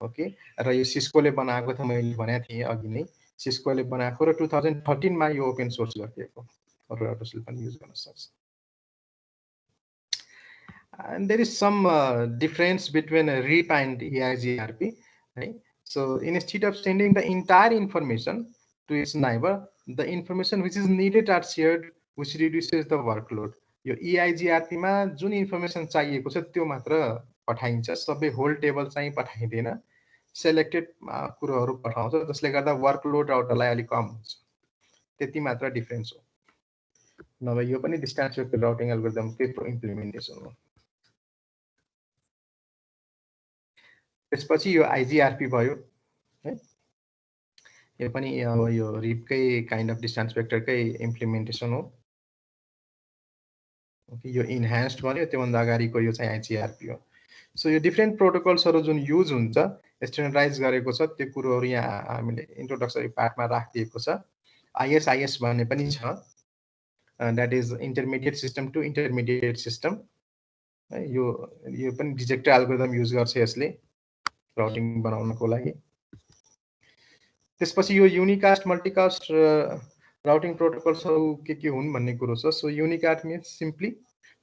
ओके र यो सिस्कोले बनाएको थियो, मैले भनेको थिएँ अघि नै सिस्कोले बनाएको र 2013 मा यो ओपन सोर्स गरिएको. अरु राउटर्सले पनि युज गर्न सक्छ. And there is some difference between RIP and EIGRP. Right? So instead of sending the entire information to its neighbor, the information which is needed are shared, which reduces the workload. यो EIGRP मा जुन इन्फर्मेसन चाहिएको छ त्यो मात्र पठाइन्छ, सबै होल टेबल चाहिँ पठाइदैन. सेलेक्टेड कुरोहरु पठाउँछ जसले गर्दा वर्कलोड राउटरलाई अलि कम हुन्छ. त्यति मात्र डिफरेन्स हो. नभए यो पनि डिस्टेन्स वेक्टर राउटिङ एल्गोरिदमकै इम्प्लिमेन्टेसन हो. त्यसपछि यो IGRP भयो है. यो पनि अब यो रिपकै काइन्ड अफ डिस्टेन्स वेक्टरकै इम्प्लिमेन्टेसन हो. ओके यो इन्हान्स्ड भन्यो, त्योभन्दा अगाडिको यो चाहिँ IGRP हो. सो यो डिफरेन्ट प्रोटोकल्सहरु जुन युज हुन्छ स्ट्यान्डर्डाइज गरेको छ त्यो कुरोहरु यहाँ हामीले इन्ट्रोडक्टरी पार्टमा राखिएको छ. ISIS भन्ने पनि छ, that is intermediate system to intermediate system. यो पनि डिजेक्टर एल्गोरिदम युज गर्छ यसले राउटिङ बनाउनको लागि. त्यसपछि यो युनिकास्ट मल्टिकास्ट राउटिङ प्रोटोकल्सहरु के हुन् भन्ने कुरो छ. So unicast means simply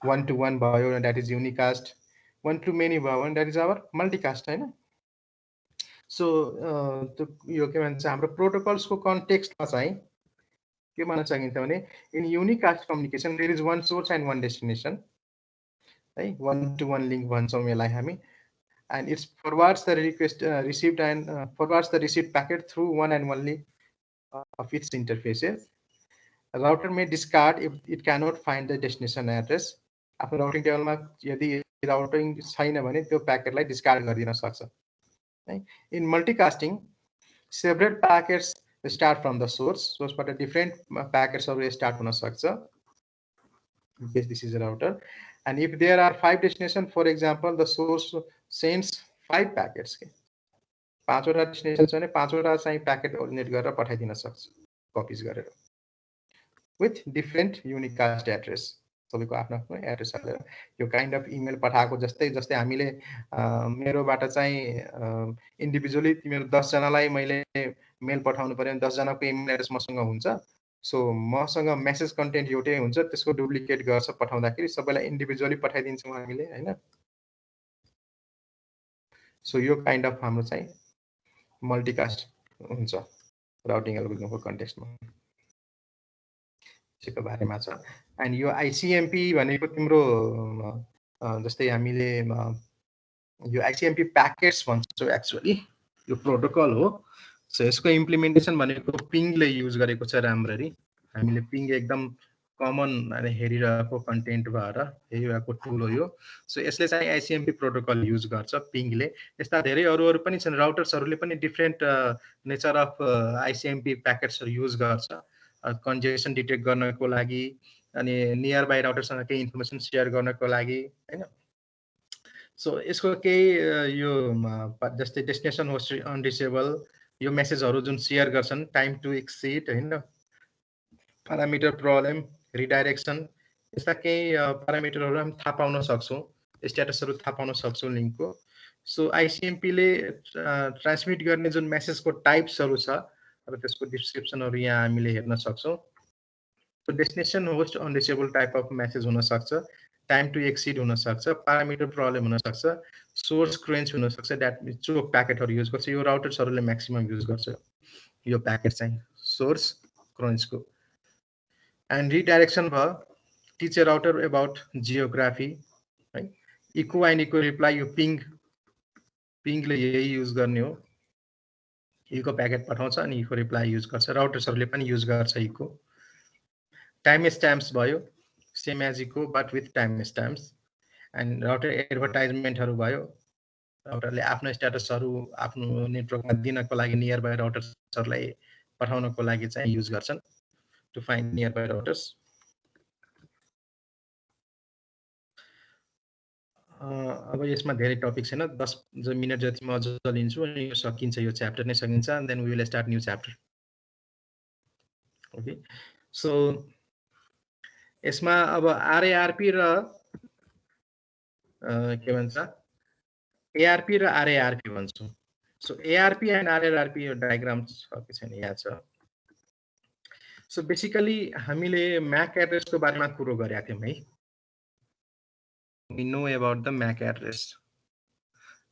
one to one भयो, that is unicast. One to many भयो, that is our multicast हैन. सो यो के भन्छ हाम्रो प्रोटोकल्स को कन्टेक्स्टमा चाहिँ के भन्न सकिन्छ भने in unicast communication there is one source and one destination. है one to one लिंक भन्छौं यसलाई हामी. And it forwards the request received and forwards the received packet through one and only of its interfaces. A router may discard if it cannot find the destination address. आफ्नो राउटिङ टेबलमा यदि राउटिङ छैन भने त्यो प्याकेटलाई डिस्कार्ड गरिदिन सक्छ. In multicasting, several packets start from the source. Sourceबाट different packetsहरु start हुन सक्छ. In case this is a router. And if there are 5 destinations, for example, the source sends 5 packets. 5 वटा डेस्टिनेसन छ भने 5 वटा चाहिँ प्याकेट ओरिजिनेट गरेर पठाइदिन सक्छ कपिज गरेर with different unicast address. सबैको आफ्नो आफ्नो एड्रेस हालेर यो काइन्ड अफ इमेल पठाएको जस्तै हामीले मेरोबाट चाहिँ इन्डिभिजुअली तिम्रो 10 जनालाई मैले मेल पठाउनु पर्यो भने 10 जनाको इमेल एड्रेस मसँग हुन्छ. सो मसँग मेसेज कन्टेन्ट एउटै हुन्छ, त्यसको डुप्लिकेट गर्छ पठाउँदाखेरि सबैलाई इन्डिभिजुअली पठाइदिन्छौँ हामीले हैन. सो यो काइन्ड अफ हाम्रो चाहिँ मल्टिकास्ट हुन्छ राउटिङ एल्गोरिदमको कन्टेक्स्टमा त्यसको बारेमा छ। एन्ड यो आइसिएमपी भनेको तिम्रो जस्तै हामीले यो आइसिएमपी प्याकेट्स भन्छौँ एक्चुअली यो प्रोटोकल हो। सो यसको इम्प्लिमेन्टेसन भनेको पिङले युज गरेको छ राम्ररी। हामीले पिङ एकदम कमन हेरिरहेको कन्टेन्ट भएर हेरिरहेको टुल हो यो। सो यसले चाहिँ आइसिएमपी प्रोटोकल युज गर्छ पिङले। यस्ता धेरै अरू पनि छन्, राउटर्सहरूले पनि डिफ्रेन्ट नेचर अफ आइसिएमपी प्याकेट्सहरू युज गर्छ कन्जेसन डिटेक्ट गर्नको लागि अनि नियर बाई राउटरसँग केही इन्फर्मेसन सेयर गर्नको लागि हैन। सो यसको केही यो जस्तै डेस्टिनेसन होस्ट अनडिसेबल यो मेसेजहरू जुन सेयर गर्छन् टाइम टु एक्सिड हैन, प्यारामिटर प्रब्लम, रिडाइरेक्सन, यस्ता केही प्यारामिटरहरू हामी थाहा पाउन सक्छौँ, स्ट्याटसहरू थाहा पाउन सक्छौँ लिङ्कको। सो आइसिएमपीले ट्रान्समिट गर्ने जुन मेसेजको टाइप्सहरू छ र त्यसको डिस्क्रिप्सनहरू यहाँ हामीले हेर्न सक्छौँ। So destination host unreachable type of message हुनसक्छ, टाइम टु एक्सिड हुनसक्छ, प्यारामिटर प्रब्लम हुनसक्छ, सोर्स क्रेन्च हुनसक्छ, द्याट मिन्स चोक प्याकेटहरू युज गर्छ। यो राउटर्सहरूले म्याक्सिमम युज गर्छ यो प्याकेट चाहिँ सोर्स क्रेन्चको। एन्ड रिडाइरेक्सन भयो, teach A router about geography है। इको एन्ड इको रिप्लाई यो पिङले यही युज गर्ने हो। इको प्याकेट पठाउँछ अनि इको रिप्लाई युज गर्छ, राउटर्सहरूले पनि युज गर्छ इको। टाइम स्ट्याम्प्स भयो, same as echo but with time stamps. And router एडभर्टाइजमेन्टहरू भयो, राउटरले आफ्नो स्ट्याटसहरू आफ्नो नेटवर्कमा दिनको लागि नियर बाई राउटर्सहरूलाई पठाउनको लागि चाहिँ युज गर्छन् to find nearby routers. अब यसमा धेरै टपिक छैन, 10 मिनट जति म अझ लिन्छु अनि यो सकिन्छ, यो च्याप्टर नै सकिन्छ। And then we will start new chapter. Okay, so यसमा अब आरएआरपी र के भन्छ एआरपी र आरएआरपी भन्छौँ। सो एआरपी एन्ड आरएआरपी यो डायग्राम छ कि छैन, यहाँ छ। सो बेसिकली हामीले म्याक एड्रेसको बारेमा कुरो गरेका थियौँ है। We know about the MAC address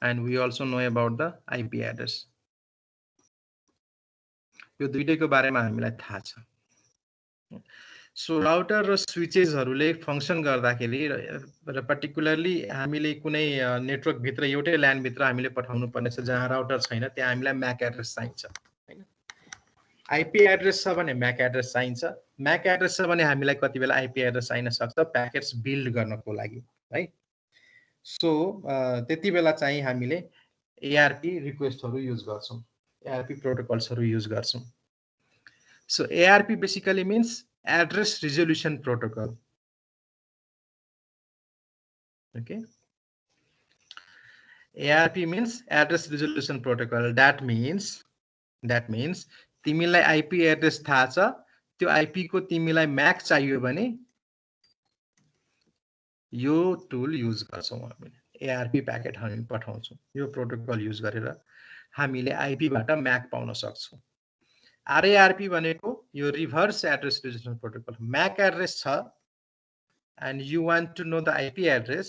and we also know about the IP address. यो दुईटैको बारेमा हामीलाई थाहा छ। सो राउटर र स्विचेसहरूले फङ्सन गर्दाखेरि र पर्टिकुलरली हामीले कुनै नेटवर्क भित्र एउटै ल्यान भित्र हामीले पठाउनु पर्नेछ जहाँ राउटर छैन, त्यहाँ हामीलाई म्याक एड्रेस चाहिन्छ हैन। आइपी एड्रेस छ भने म्याक एड्रेस चाहिन्छ, म्याक एड्रेस छ भने हामीलाई कति बेला आइपी एड्रेस चाहिन सक्छ प्याकेट्स बिल्ड गर्नको लागि है। सो त्यति बेला चाहिँ हामीले एआरपी रिक्वेस्टहरू युज गर्छौँ, एआरपी प्रोटोकल्सहरू युज गर्छौँ। So ARP basically means address resolution protocol. Okay, ARP means address resolution protocol. That means तिमीलाई आइपी एड्रेस थाहा छ, त्यो आइपी को तिमीलाई म्याक चाहियो भने यो टुल युज गर्छौँ हामीले, एआरपी प्याकेट हामी पठाउँछौँ, यो प्रोटोकल युज गरेर हामीले आइपी बाट म्याक पाउन सक्छौँ। आरएआरपी भनेको यो reverse address resolution protocol. MAC address छ and you want to know the IP address,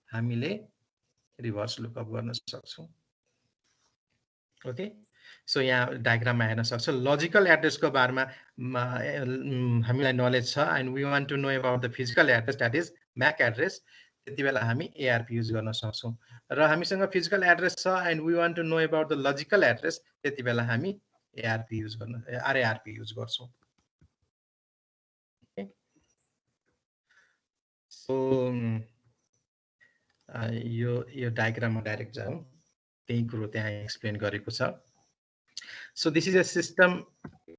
हामीले रिभर्स लुकअप गर्न सक्छौँ। ओके, सो यहाँ डायग्राममा हेर्न सक्छ। लजिकल एड्रेसको बारेमा हामीलाई नलेज छ and we want to know about the physical address, that is MAC address, त्यति बेला हामी एआरपी युज गर्न सक्छौँ। र हामीसँग फिजिकल एड्रेस छ and we want to know about the logical address, त्यति बेला हामी एआरपी युज गर्न आरएआरपी युज गर्छौँ। सो यो डायग्राममा डाइरेक्ट जाउँ, त्यही कुरो त्यहाँ एक्सप्लेन गरेको छ। So this is a system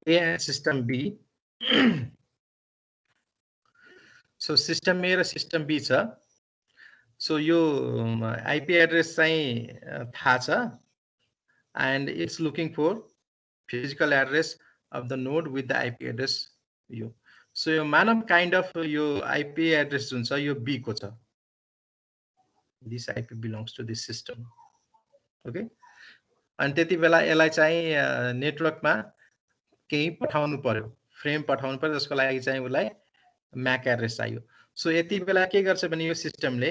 A and system B. So system A र system B छ। So यो IP address चाहिँ थाहा छ and it's looking for physical address of the node with the IP address यो। So यो मानव kind of यो IP address जुन छ यो B को छ। This IP belongs to this system. Okay. अनि त्यति बेला यसलाई चाहिँ नेटवर्कमा केही पठाउनु पर्यो, फ्रेम पठाउनु पर्यो, जसको लागि चाहिँ उसलाई म्याक एड्रेस चाहियो। सो यति बेला के गर्छ भने यो सिस्टमले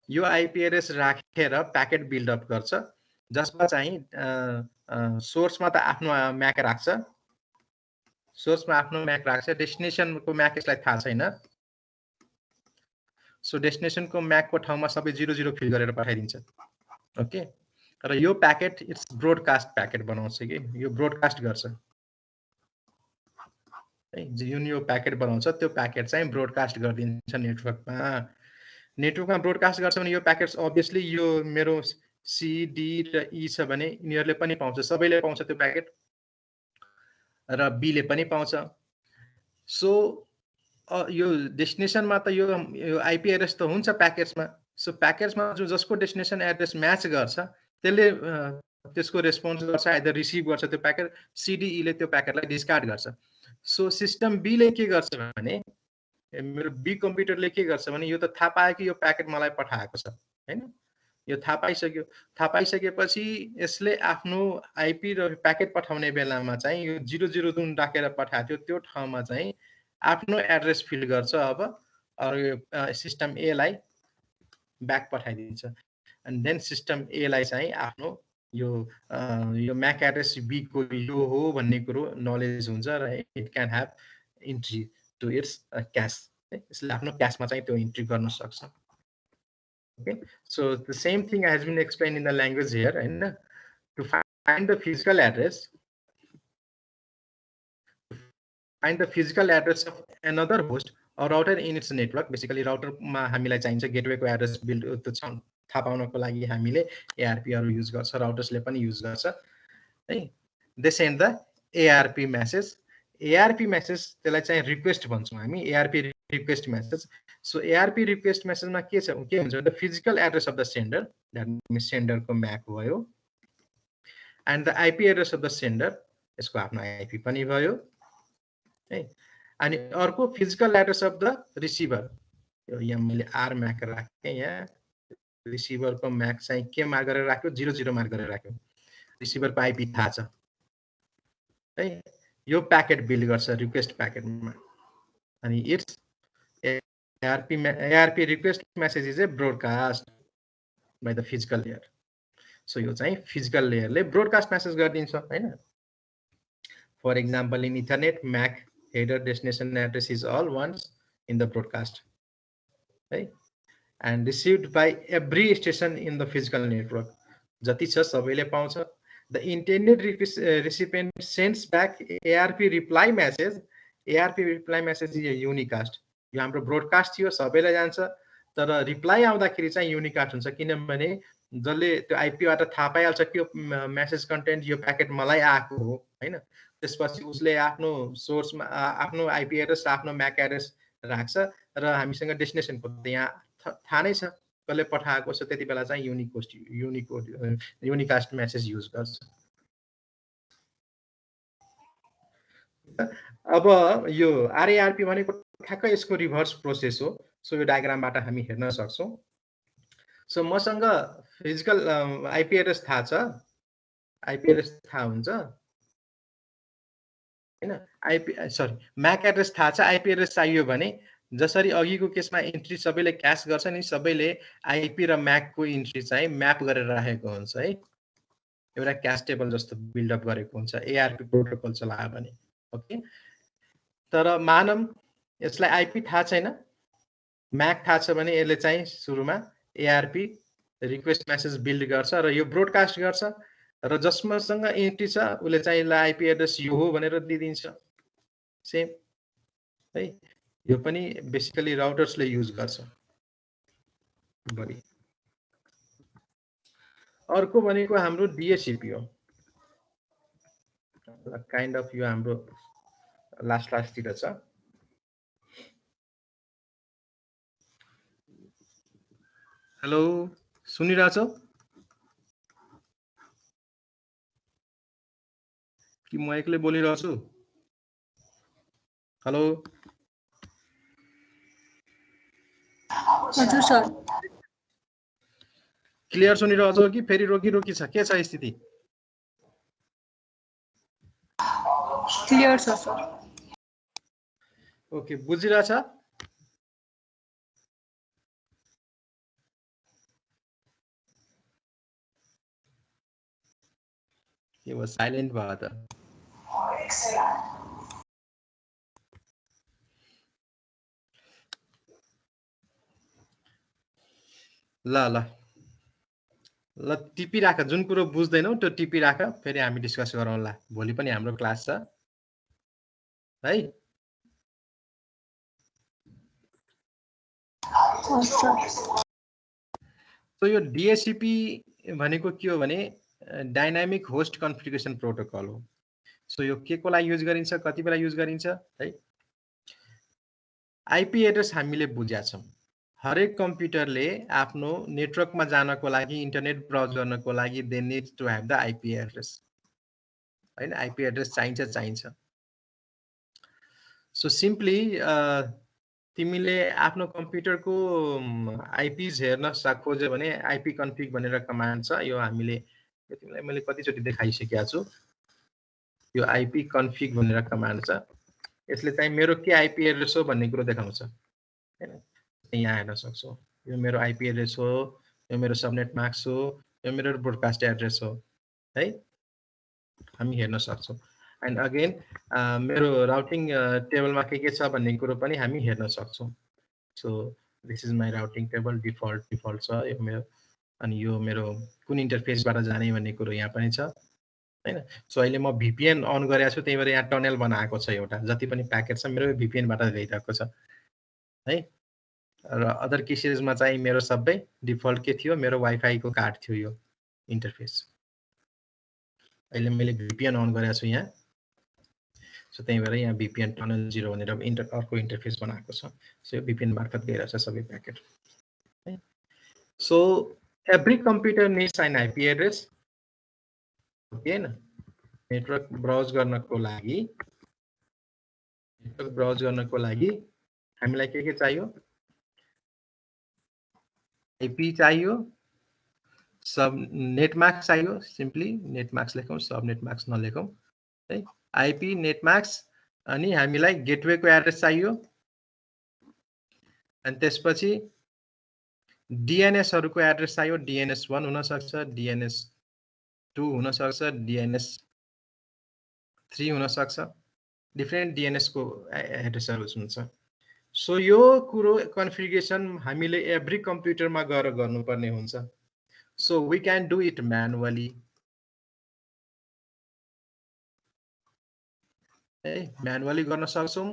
यो आइपी एड्रेस राखेर प्याकेट बिल्ड अप गर्छ जसमा चाहिँ सोर्समा त आफ्नो म्याक राख्छ, सोर्समा आफ्नो म्याक राख्छ, डेस्टिनेसनको म्याक यसलाई थाहा छैन। सो डेस्टिनेसनको म्याकको ठाउँमा सबै 00 फिल गरेर पठाइदिन्छ। ओके, र यो प्याकेट इट्स ब्रोडकास्ट प्याकेट बनाउँछ कि यो ब्रोडकास्ट गर्छ है, जुन यो प्याकेट बनाउँछ त्यो प्याकेट चाहिँ ब्रोडकास्ट गरिदिन्छ नेटवर्कमा। नेटवर्कमा ब्रोडकास्ट गर्छ भने यो प्याकेट्स अभियसली यो मेरो सी डी र ई छ भने यिनीहरूले पनि पाउँछ, सबैले पाउँछ त्यो प्याकेट, र बीले पनि पाउँछ। सो यो डेस्टिनेसनमा त यो आइपी एड्रेस त हुन्छ प्याकेट्समा। सो प्याकेट्समा जो जसको डेस्टिनेसन एड्रेस म्याच गर्छ त्यसले त्यसको रेस्पोन्स गर्छ, आइदर रिसिभ गर्छ त्यो प्याकेट, सिडिईले त्यो प्याकेटलाई डिस्कार्ड गर्छ। सो सिस्टम बीले के गर्छ भने, मेरो बी कम्प्युटरले के गर्छ भने यो त थाहा पायो कि यो प्याकेट मलाई पठाएको छ हैन, यो थाहा पाइसक्यो। थाहा पाइसकेपछि यसले आफ्नो आइपी र प्याकेट पठाउने बेलामा चाहिँ यो 00 जुन राखेर पठाएको थियो त्यो ठाउँमा चाहिँ आफ्नो एड्रेस फिल गर्छ अब, यो सिस्टम ए लाई ब्याक पठाइदिन्छ। एन्ड देन सिस्टम ए लाई चाहिँ आफ्नो यो म्याक एड्रेस बी को यो हो भन्ने कुरो नलेज हुन्छ र it can have entry to its cache, यसले आफ्नो क्यासमा चाहिँ त्यो इन्ट्री गर्न सक्छ। Okay, so the same thing has been explain in the language here हैन, to find the physical address, find the physical address of another host or router in its network. Basically router मा हामीलाई चाहिन्छ गेटवे को एड्रेस बिल्ड त्यो थाहा पाउनको लागि हामीले एआरपी हरु युज गर्छ, राउटर्सले पनि युज गर्छ है। They send the ARP message, ARP message त्यसलाई चाहिँ रिक्वेस्ट भन्छौं हामी, ARP request message. So ARP request मेसेजमा के हुन्छ the physical address of the sender, that means sender को म्याक भयो, and the IP address of the sender, यसको आफ्नो आइपी पनि भयो है। अनि अर्को physical address of the receiver, यो यहाँ मैले आर म्याक राखेँ, यहाँ रिसिभरको म्याक चाहिँ के मार्क गरेर राख्यो, 00 मार्क गरेर राख्यो, रिसिभरको आइपी थाहा छ है। यो प्याकेट बिल्ड गर्छ रिक्वेस्ट प्याकेटमा, अनि it's ARP request message is a broadcast by the physical layer. So यो चाहिँ फिजिकल लेयरले ब्रोडकास्ट मेसेज गरिदिन्छ हैन। For example in Ethernet MAC header destination address is all ones in the broadcast, right? And received by every station in the physical network, jati cha sabaile paउँछ। The intended recipient sends back ARP reply message, ARP reply message is a unicast, यो हाम्रो ब्रोडकास्ट थियो सबैलाई जान्छ, तर रिप्लाई आउँदाखेरि चाहिँ युनिकास्ट हुन्छ, किनभने जसले त्यो आइपीबाट थाहा पाइहाल्छ कि यो मेसेज कन्टेन्ट यो प्याकेट मलाई आएको हो हैन, त्यसपछि उसले आफ्नो सोर्समा आफ्नो आइपी एड्रेस आफ्नो म्याक एड्रेस राख्छ र हामीसँग डेस्टिनेसनको यहाँ थाहा नै छ कसले पठाएको छ, त्यति बेला चाहिँ युनिकास्ट मेसेज युज गर्छ। अब यो आरएआरपी भनेको ठ्याक्कै यसको रिभर्स प्रोसेस हो। सो यो डायग्रामबाट हामी हेर्न सक्छौं। सो मसँग फिजिकल आइपी एड्रेस थाहा छ, आइपी एड्रेस थाहा हुन्छ हैन, आइपी सरी म्याक एड्रेस थाहा छ, आइपी एड्रेस चाहियो भने जसरी अघिको केसमा इन्ट्री सबैले क्याश गर्छ नि, सबैले आइपी र म्याक को इन्ट्री चाहिँ म्याप गरेर राखेको हुन्छ है, एउटा क्याश टेबल जस्तो बिल्डअप गरेको हुन्छ एआरपी प्रोटोकल चलायो भने। ओके, तर मानम यसलाई आइपी थाहा छैन, म्याक थाहा छ भने यसले चाहिँ सुरुमा एआरपी रिक्वेस्ट मेसेज बिल्ड गर्छ र यो ब्रोडकास्ट गर्छ, र जसमासँग इन्ट्री छ उसले चाहिँ यसलाई आइपी एड्रेस यो हो भनेर दिइदिन्छ सेम है। यो पनि बेसिकली राउटर्सले युज गर्छ बढी। अर्को भनेको हाम्रो डीएचसीपी हो, काइन्ड अफ यो हाम्रो लास्टतिर छ। हेलो सुनिरहेछौ कि म एक्लै बोलिरहेछु? हेलो हजुर सर, क्लियर सुनिरहेछौ कि फेरि रोकी छ, के छ स्थिति? क्लियर छ सर। ओके, बुझिरहेछ? यो साइलेन्ट भयो त ल ल ल टिपिराख जुन कुरो बुझ्दैनौ त्यो टिपिराख फेरि हामी डिस्कस गरौँला भोलि पनि हाम्रो क्लास छ है सो यो DHCP भनेको के हो भने डाइनामिक होस्ट कन्फिगरेसन प्रोटोकल हो सो यो के को लागि युज गरिन्छ कति बेला युज गरिन्छ है आईपी एड्रेस हामीले बुझ्या छौं हरेक कम्प्युटरले आफ्नो नेटवर्कमा जानको लागि इन्टरनेट ब्राउज गर्नको लागि they need to have the IP address हैन आईपी एड्रेस चाहिन्छ सो सिम्पली तिमीले आफ्नो कम्प्युटरको आईपीज हेर्न खोज्यो भने आईपी कन्फिग भनेर कमान्ड छ यो हामीले तिमीलाई मैले कतिचोटि देखाइसकेको छु यो आईपी कन्फिग भनेर कमान्ड छ यसले चाहिँ मेरो के आईपी एड्रेस हो भन्ने कुरो देखाउँछ हैन यहाँ हेर्न सक्छौ यो मेरो आईपी एड्रेस हो यो मेरो सबनेट मास्क हो यो मेरो ब्रोडकास्ट एड्रेस हो है हामी हेर्न सक्छौं एन्ड अगेन मेरो राउटिङ टेबलमा के छ भन्ने कुरो पनि हामी हेर्न सक्छौं so this is my routing table default छ यो मेरो अनि यो मेरो कुन इन्टरफेसबाट जाने भन्ने कुरो यहाँ पनि छ हैन सो अहिले म VPN अन गरेको छु त्यही भएर यहाँ टनल बनाएको छ एउटा जति पनि प्याकेट छ मेरो VPN बाट गइरहेको छ है र अदर केसेसमा चाहिँ मेरो सबै डिफल्ट के थियो मेरो वाइफाई को कार्ड थियो यो इन्टरफेस अहिले मैले VPN अन गरेको छु यहाँ सो त्यही भएर यहाँ VPN टनल 0 भनेर अर्को इन्टरफेस बनाएको छ सो यो VPN मार्फत गइरहेछ सबै packet so every computer needs an IP address okay न नेटवर्क ब्राउज गर्नको लागि हामीलाई के चाहियो आईपी चाहियो सब नेटमास्क चाहियो सिम्पली नेटमास्क लेखौं सब नेटमास्क नलेखौं है आईपी नेटमास्क अनि हामीलाई गेटवे को एड्रेस चाहियो अनि त्यसपछि DNS हरुको एड्रेस चाहियो DNS 1 हुन सक्छ DNS 2 हुन सक्छ DNS 3 हुन सक्छ डिफरेन्ट DNS को एड्रेसहरु हुन्छ सो यो कुरो कन्फिगरेसन हामीले एभ्री कम्प्युटरमा गएर गर्नुपर्ने हुन्छ so we can do it manually है म्यानुअली गर्न सक्छौं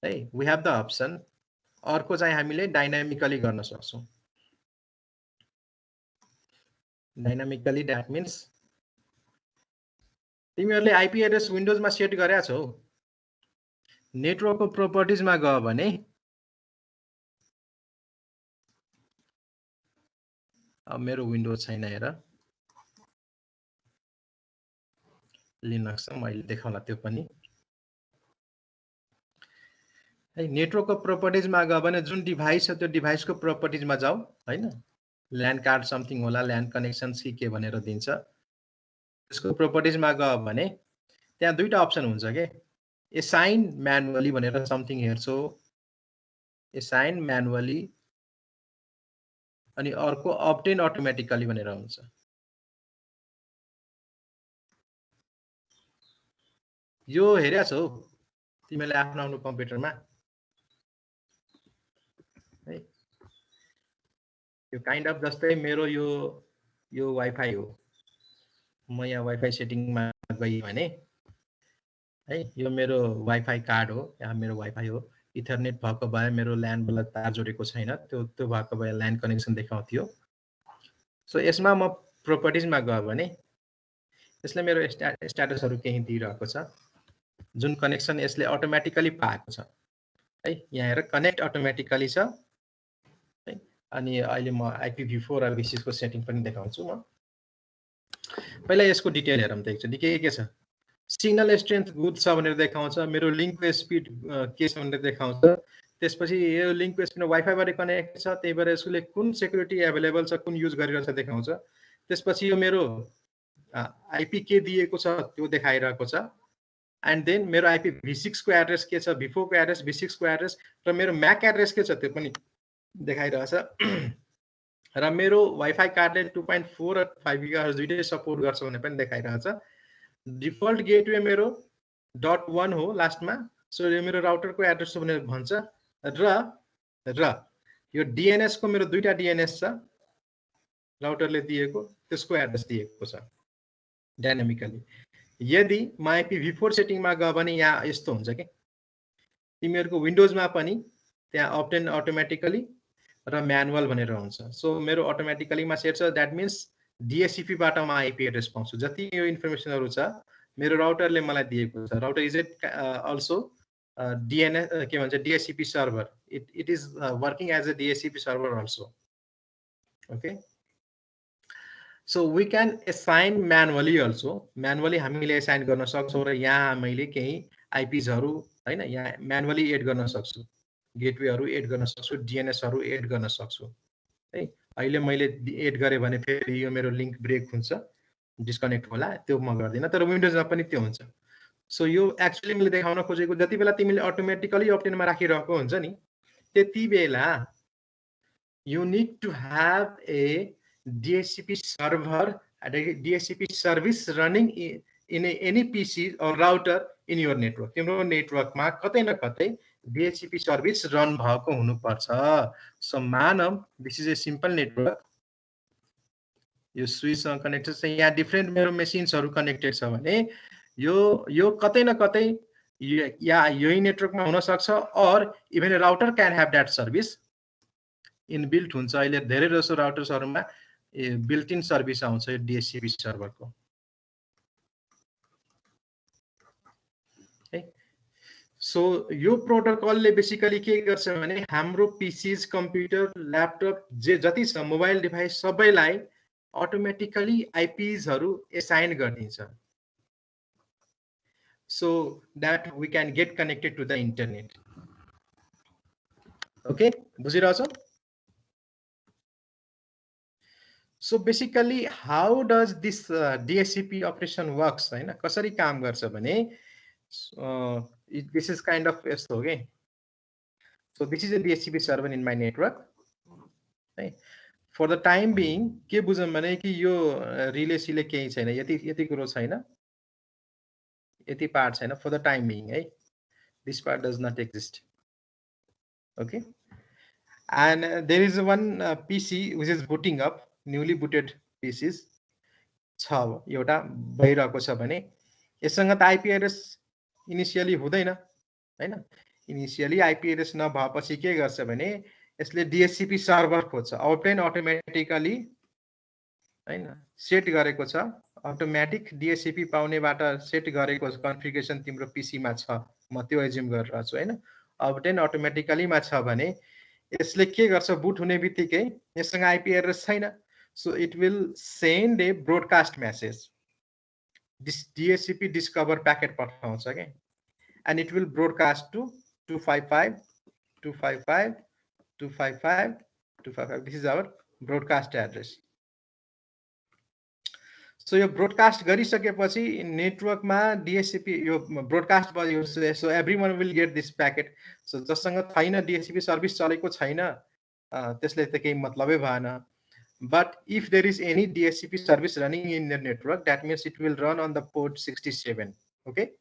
है वी हैव द अप्सन अर्को चाहिँ हामीले डाइनामिकली गर्न सक्छौं डाइनामिकली दैट मीन्स तिमीहरुले आईपी एड्रेस विन्डोज मा सेट गरेका छौ नेटवर्कको प्रोपर्टिज मा गयो भने अब मेरो विन्डोज छैन हेर लिनक्स मैले देखाउला त्यो पनि है नेटवर्कको प्रोपर्टिज मा गयो भने जुन डिभाइस छ त्यो डिभाइसको प्रोपर्टिज मा जाऊ हैन ल्यान कार्ड समथिङ होला ल्यान कनेक्सन सी के भनेर दिन्छ त्यसको प्रोपर्टिज मा गयो भने त्यहाँ दुईटा अप्सन हुन्छ के एसाइन म्यानुअली भनेर समथिङ हेर्छौ एसाइन म्यानुअली अनि अर्को अपडेट अटोमेटिकली भनेर हुन्छ यो हेर्या छौ तिमीले आफ्नो कम्प्युटरमा है यो काइन्ड अफ जस्तै मेरो यो वाइफाई हो म यहाँ वाइफाई सेटिङमा गई भने है यो मेरो वाइफाई कार्ड हो यहाँ मेरो वाइफाई हो इथरनेट भएको भए मेरो ल्यान वाला तार जोडेको छैन त्यो भएको भए ल्यान कनेक्सन देखाउँथ्यो सो यसमा म प्रोपर्टिज मा गयो भने यसले मेरो स्ट्याटसहरु केही दिइरहेको छ जुन कनेक्सन यसले अटोमेटिकली पाएको छ है यहाँ हेर कनेक्ट अटोमेटिकली छ है अनि अहिले म IPv4 र V6 को सेटिङ पनि देखाउँछु म पहिला यसको डिटेल हेरौँ त एकचोटी के छ सिग्नल स्ट्रेन्थ गुड छ भनेर देखाउँछ मेरो लिंकको स्पिड के छ भनेर देखाउँछ त्यसपछि यो लिंकको स्पिड वाइफाई बाट कनेक्ट छ त्यही भएर यसले कुन सेक्युरिटी अवेलेबल छ कुन युज गरिरहेछ देखाउँछ त्यसपछि यो मेरो आईपी के दिएको छ त्यो देखाइरहेको छ एन्ड देन मेरो IPv6 को एड्रेस के छ V4 को एड्रेस V6 को एड्रेस र मेरो MAC एड्रेस के छ त्यो पनि देखाइरहेछ र मेरो वाइफाई कार्डले 2.4 र 5 GHz दुईटै सपोर्ट गर्छ भने पनि देखाइरहेछ डिफल्ट गेटवे मेरो .1 हो लास्टमा, सो यो मेरो राउटरको एड्रेस हो भनेर भन्छ। र यो DNS को मेरो दुईटा DNS छ राउटरले दिएको, त्यसको एड्रेस दिएको छ डाइनामिकली। यदि म IPv4 सेटिङमा गयो भने यहाँ यस्तो हुन्छ के, तिमीहरूको विन्डोजमा पनि त्यहाँ अप्टेन अटोमेटिकली र म्यानुअल भनेर हुन्छ। सो मेरो अटोमेटिकलीमा सेट छ, द्याट मिन्स DHCP बाट म IP एड्रेस पाउँछु। जति यो इन्फर्मेसनहरु छ मेरो राउटरले मलाई दिएको छ। Router is it also DNS के भन्छ DHCP server, it is working as a DHCP server also. Okay, so we can assign manually also. Manually हामीले assign गर्न सक्छौं र यहाँ मैले केही IPs हरु हैन यहाँ manually एड गर्न सक्छु, गेटवे हरु एड गर्न सक्छु, DNS हरु एड गर्न सक्छु है। अहिले मैले एड गरे भने फेरि यो मेरो लिंक ब्रेक हुन्छ, डिस्कनेक्ट होला, त्यो म गर्दिन, तर विन्डोजमा पनि त्यो हुन्छ। सो यो एक्चुअली मैले देखाउन खोजेको जति बेला तिमीले अटोमेटिकली अप्टेनमा राखिरहेको हुन्छ नि, त्यति बेला you need to have a DHCP server, a DHCP service running in any PC or router in your network. तिम्रो नेटवर्कमा कतै न कतै DHCP सर्भिस रन भएको हुनुपर्छ। सो मानव this is a simple network, यो स्विचसँग कनेक्टेड छ, यहाँ डिफरेन्ट मेरो मेसिन्सहरु कनेक्टेड छ भने यो कतै न कतै या यही नेटवर्कमा हुन सक्छ, और even router can have that service inbuilt हुन्छ। अहिले धेरै जसो राउटर्सहरुमा बिल्ट इन सर्भिस आउँछ DHCP सर्भरको है। सो यो प्रोटोकलले बेसिकली के गर्छ भने हाम्रो पीसीज, कम्प्युटर, ल्यापटप जे जति छ मोबाइल डिभाइस सबैलाई अटोमेटिकली आईपीजहरु एसाइन गरिदिन्छ, so that we can get connected to the internet. Okay, बुझिरहेछौ? So basically how does this DHCP operation works हैन, कसरी काम गर्छ भने this is kind of यस्तो हो के। So this is a DHCP server in my network है। For the time being के बुझौं भने कि यो रिले सिले केही छैन, यति कुरो छैन, यति पार्ट छैन for the time being है। This part does not exist. Okay, and there is one PC which is booting up, newly booted PCs छ एउटा भइरहेको छ भने यससँग त आईपी एड्रेस इनिशियली हुँदैन हैन। इनिशियली आईपी एड्रेस नभएपछि के गर्छ भने यसले DHCP सर्भर खोज्छ, अप्टेन अटोमेटिकली हैन सेट गरेको छ, अटोमेटिक DHCP पाउनेबाट सेट गरेको कन्फिगरेसन तिम्रो पीसी मा छ, म त्यो एज्युम गरिरहेको छु हैन। अप्टेन अटोमेटिकली मा छ भने यसले के गर्छ, बुट हुने बित्तिकै यससँग आईपी एड्रेस छैन, so it will send a broadcast message, this DHCP discover packet पठाउँछ के, and it will broadcast to 255 255 255 255, this is our broadcast address. So यो broadcast गरिसकेपछि नेटवर्कमा DHCP यो broadcast भयो, so everyone will get this packet. So जससँग छैन DHCP सर्भिस चलेको छैन त्यसले त केही मतलबै भएन। But if there is any DHCP service running in the network, that means it will run on the port 67. Okay,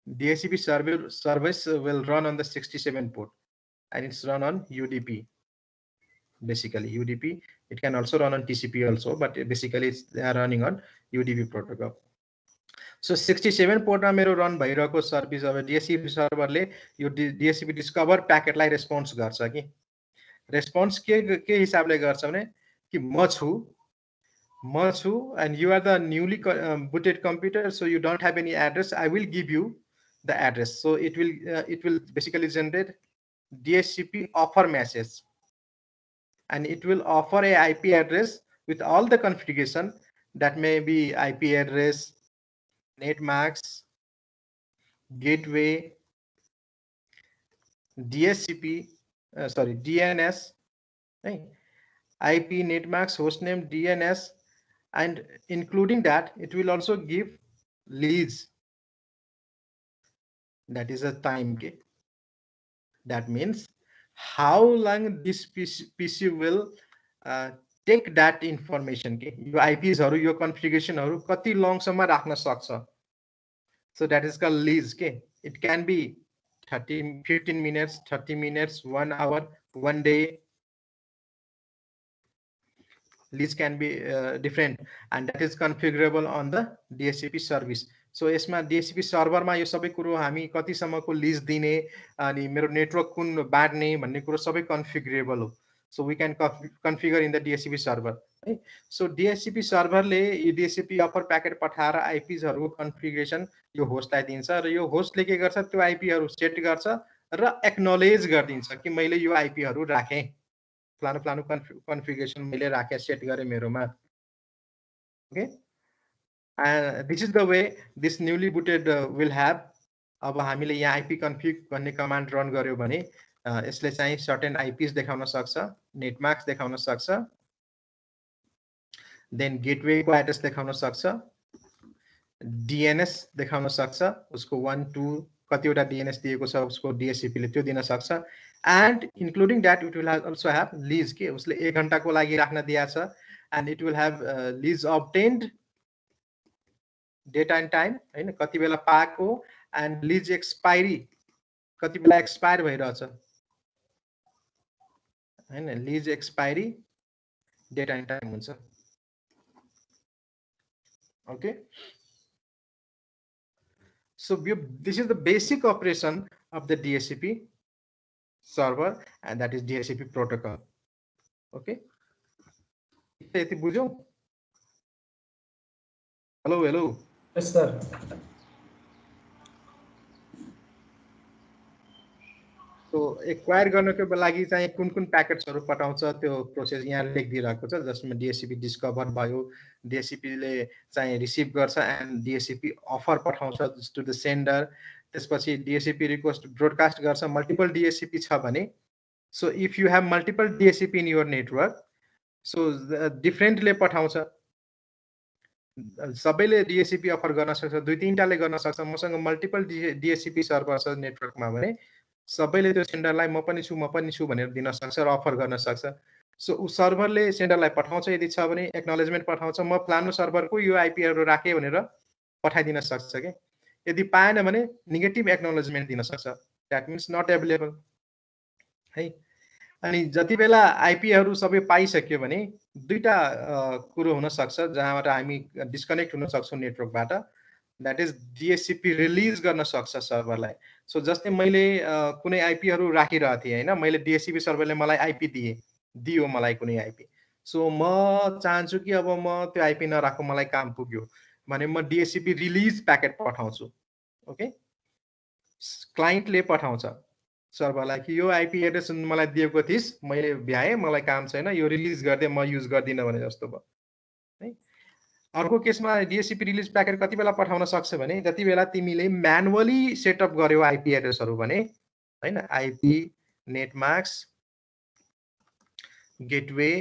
DHCP service will run on the 67 port, and it's run on UDP. Basically UDP, it can also run on TCP also, but basically they are running on UDP protocol. So 67 port मा मेरो रन भइरहेको सर्भिस अब DHCP सर्भरले यो DHCP डिस्कभर प्याकेटलाई रेस्पोन्स गर्छ कि, रेस्पोन्स के हिसाबले गर्छ भने कि म छु and you are the newly booted computer, so you don't have any address, I will give you the address. So it will basically generate DHCP offer message, and it will offer a IP address with all the configuration, that may be IP address, netmask, gateway, DHCP, DNS, IP, netmask, hostname, DNS, and including that it will also give leads, that is a time gate. That means how long this PC will take that information के यो आइपीजहरू यो कन्फिगरेसनहरू कति लङसम्म राख्न सक्छ. So that is called lease के. It can be 15 minutes, 30 minutes, 1 hour, 1 day. Lease can be different, and that is configurable on the DHCP service. So यसमा DHCP सर्भरमा यो सबै कुरो हामी कतिसम्मको लिज दिने अनि मेरो नेटवर्क कुन बाँड्ने भन्ने कुरो सबै कन्फिगरेबल हो. So we can configure in the DHCP server. Right? So DHCP सर्भरले यो DHCP अपर प्याकेट पठाएर आइपीजहरूको कन्फिगरेसन यो होस्टलाई दिन्छ र यो होस्टले के गर्छ त्यो आइपीहरू सेट गर्छ र एक्नोलेज गरिदिन्छ कि मैले यो आइपीहरू राखेँ, प्लानो प्लानो कन्फिगरेसन मैले राखेँ, सेट गरेँ मेरोमा. Okay, and this is the way this newly booted will have. अब हामीले यहाँ आइपी कन्फिग भन्ने कमान्ड रन गर्यो भने यसले चाहिँ सर्टेन आइपीज देखाउन सक्छ, नेटमास्क देखाउन सक्छ, देन गेटवेको एड्रेस देखाउन सक्छ, डीएनएस देखाउन सक्छ, उसको 1 2 कतिवटा डीएनएस दिएको छ उसको डीएचसीपी ले त्यो दिन सक्छ. And including that it will also have lease के उसले 1 घण्टाको लागि राख्न दिएको छ. And it will have lease obtained date and time हैन, कति बेला पाएको, एन्ड लिज एक्सपायरी कति बेला एक्सपायर भइरहेछ हैन, lease expiry date and time हुन्छ. Okay, so this is the basic operation of the DHCP server, and that is DHCP protocol. Okay, यति बुझ्यौ? hello. Yes sir. So acquire गर्नको लागि चाहिँ कुन प्याकेट्सहरु पठाउँछ त्यो प्रोसेस यहाँ लेखिदिएको छ, जसमा DHCP डिस्कभर भयो, DHCP ले चाहिँ रिसिभ गर्छ एन्ड DHCP अफर पठाउँछ टु द सेन्डर. त्यसपछि DHCP रिक्वेस्ट ब्रोडकास्ट गर्छ. मल्टिपल DHCP छ भने, so if you have multiple DHCP in your network, so डिफरेन्टले पठाउँछ. सबैले DHCP अफर गर्न सक्छ, 2-3 टाले गर्न सक्छ. मसँग मल्टिपल DHCP सर्भर छ नेटवर्कमा भने सबैले त्यो सेन्डरलाई म पनि छु भनेर दिन सक्छ र अफर गर्न सक्छ. सो उ सर्भरले सेन्डरलाई पठाउँछ, यदि छ भने एक्नोलेजमेन्ट पठाउँछ, म प्लानो सर्भरको यो आइपीहरु राखे भनेर पठाइदिन सक्छ के. यदि पाएन भने नेगेटिभ एक्नोलेजमेन्ट दिन सक्छ, दैट मिन्स नट अवेलेबल है. अनि जति बेला आइपीहरु सबै पाइसक्यो भने दुईटा कुरो हुन सक्छ जहाँबाट हामी डिस्कनेक्ट हुन सक्छौं नेटवर्कबाट. दैट इज DHCP रिलीज गर्न सक्छ सर्भरलाई. सो जस्तै मैले कुनै आइपीहरु राखिरहेको थिएँ हैन, मैले DHCP सर्भरले मलाई आइपी दियो मलाई कुनै आइपी. सो म चाहन्छु कि अब म त्यो आइपी नराखौं, मलाई काम पुग्यो भने म DHCP रिलीज प्याकेट पठाउँछु. ओके, क्लाइन्टले पठाउँछ सर्भरलाई कि यो आइपी एड्रेस मलाई दिएको थिइस्, मैले भ्याएँ, मलाई काम छैन, यो रिलीज गर्दे, म युज गर्दिन भने जस्तो भयो है. अर्को केसमा DHCP रिलीज प्याकेट कति बेला पठाउन सक्छ भने जति बेला तिमीले म्यानुअली सेटअप गर्यो आइपी एड्रेसहरु भने हैन, IP, netmask, gateway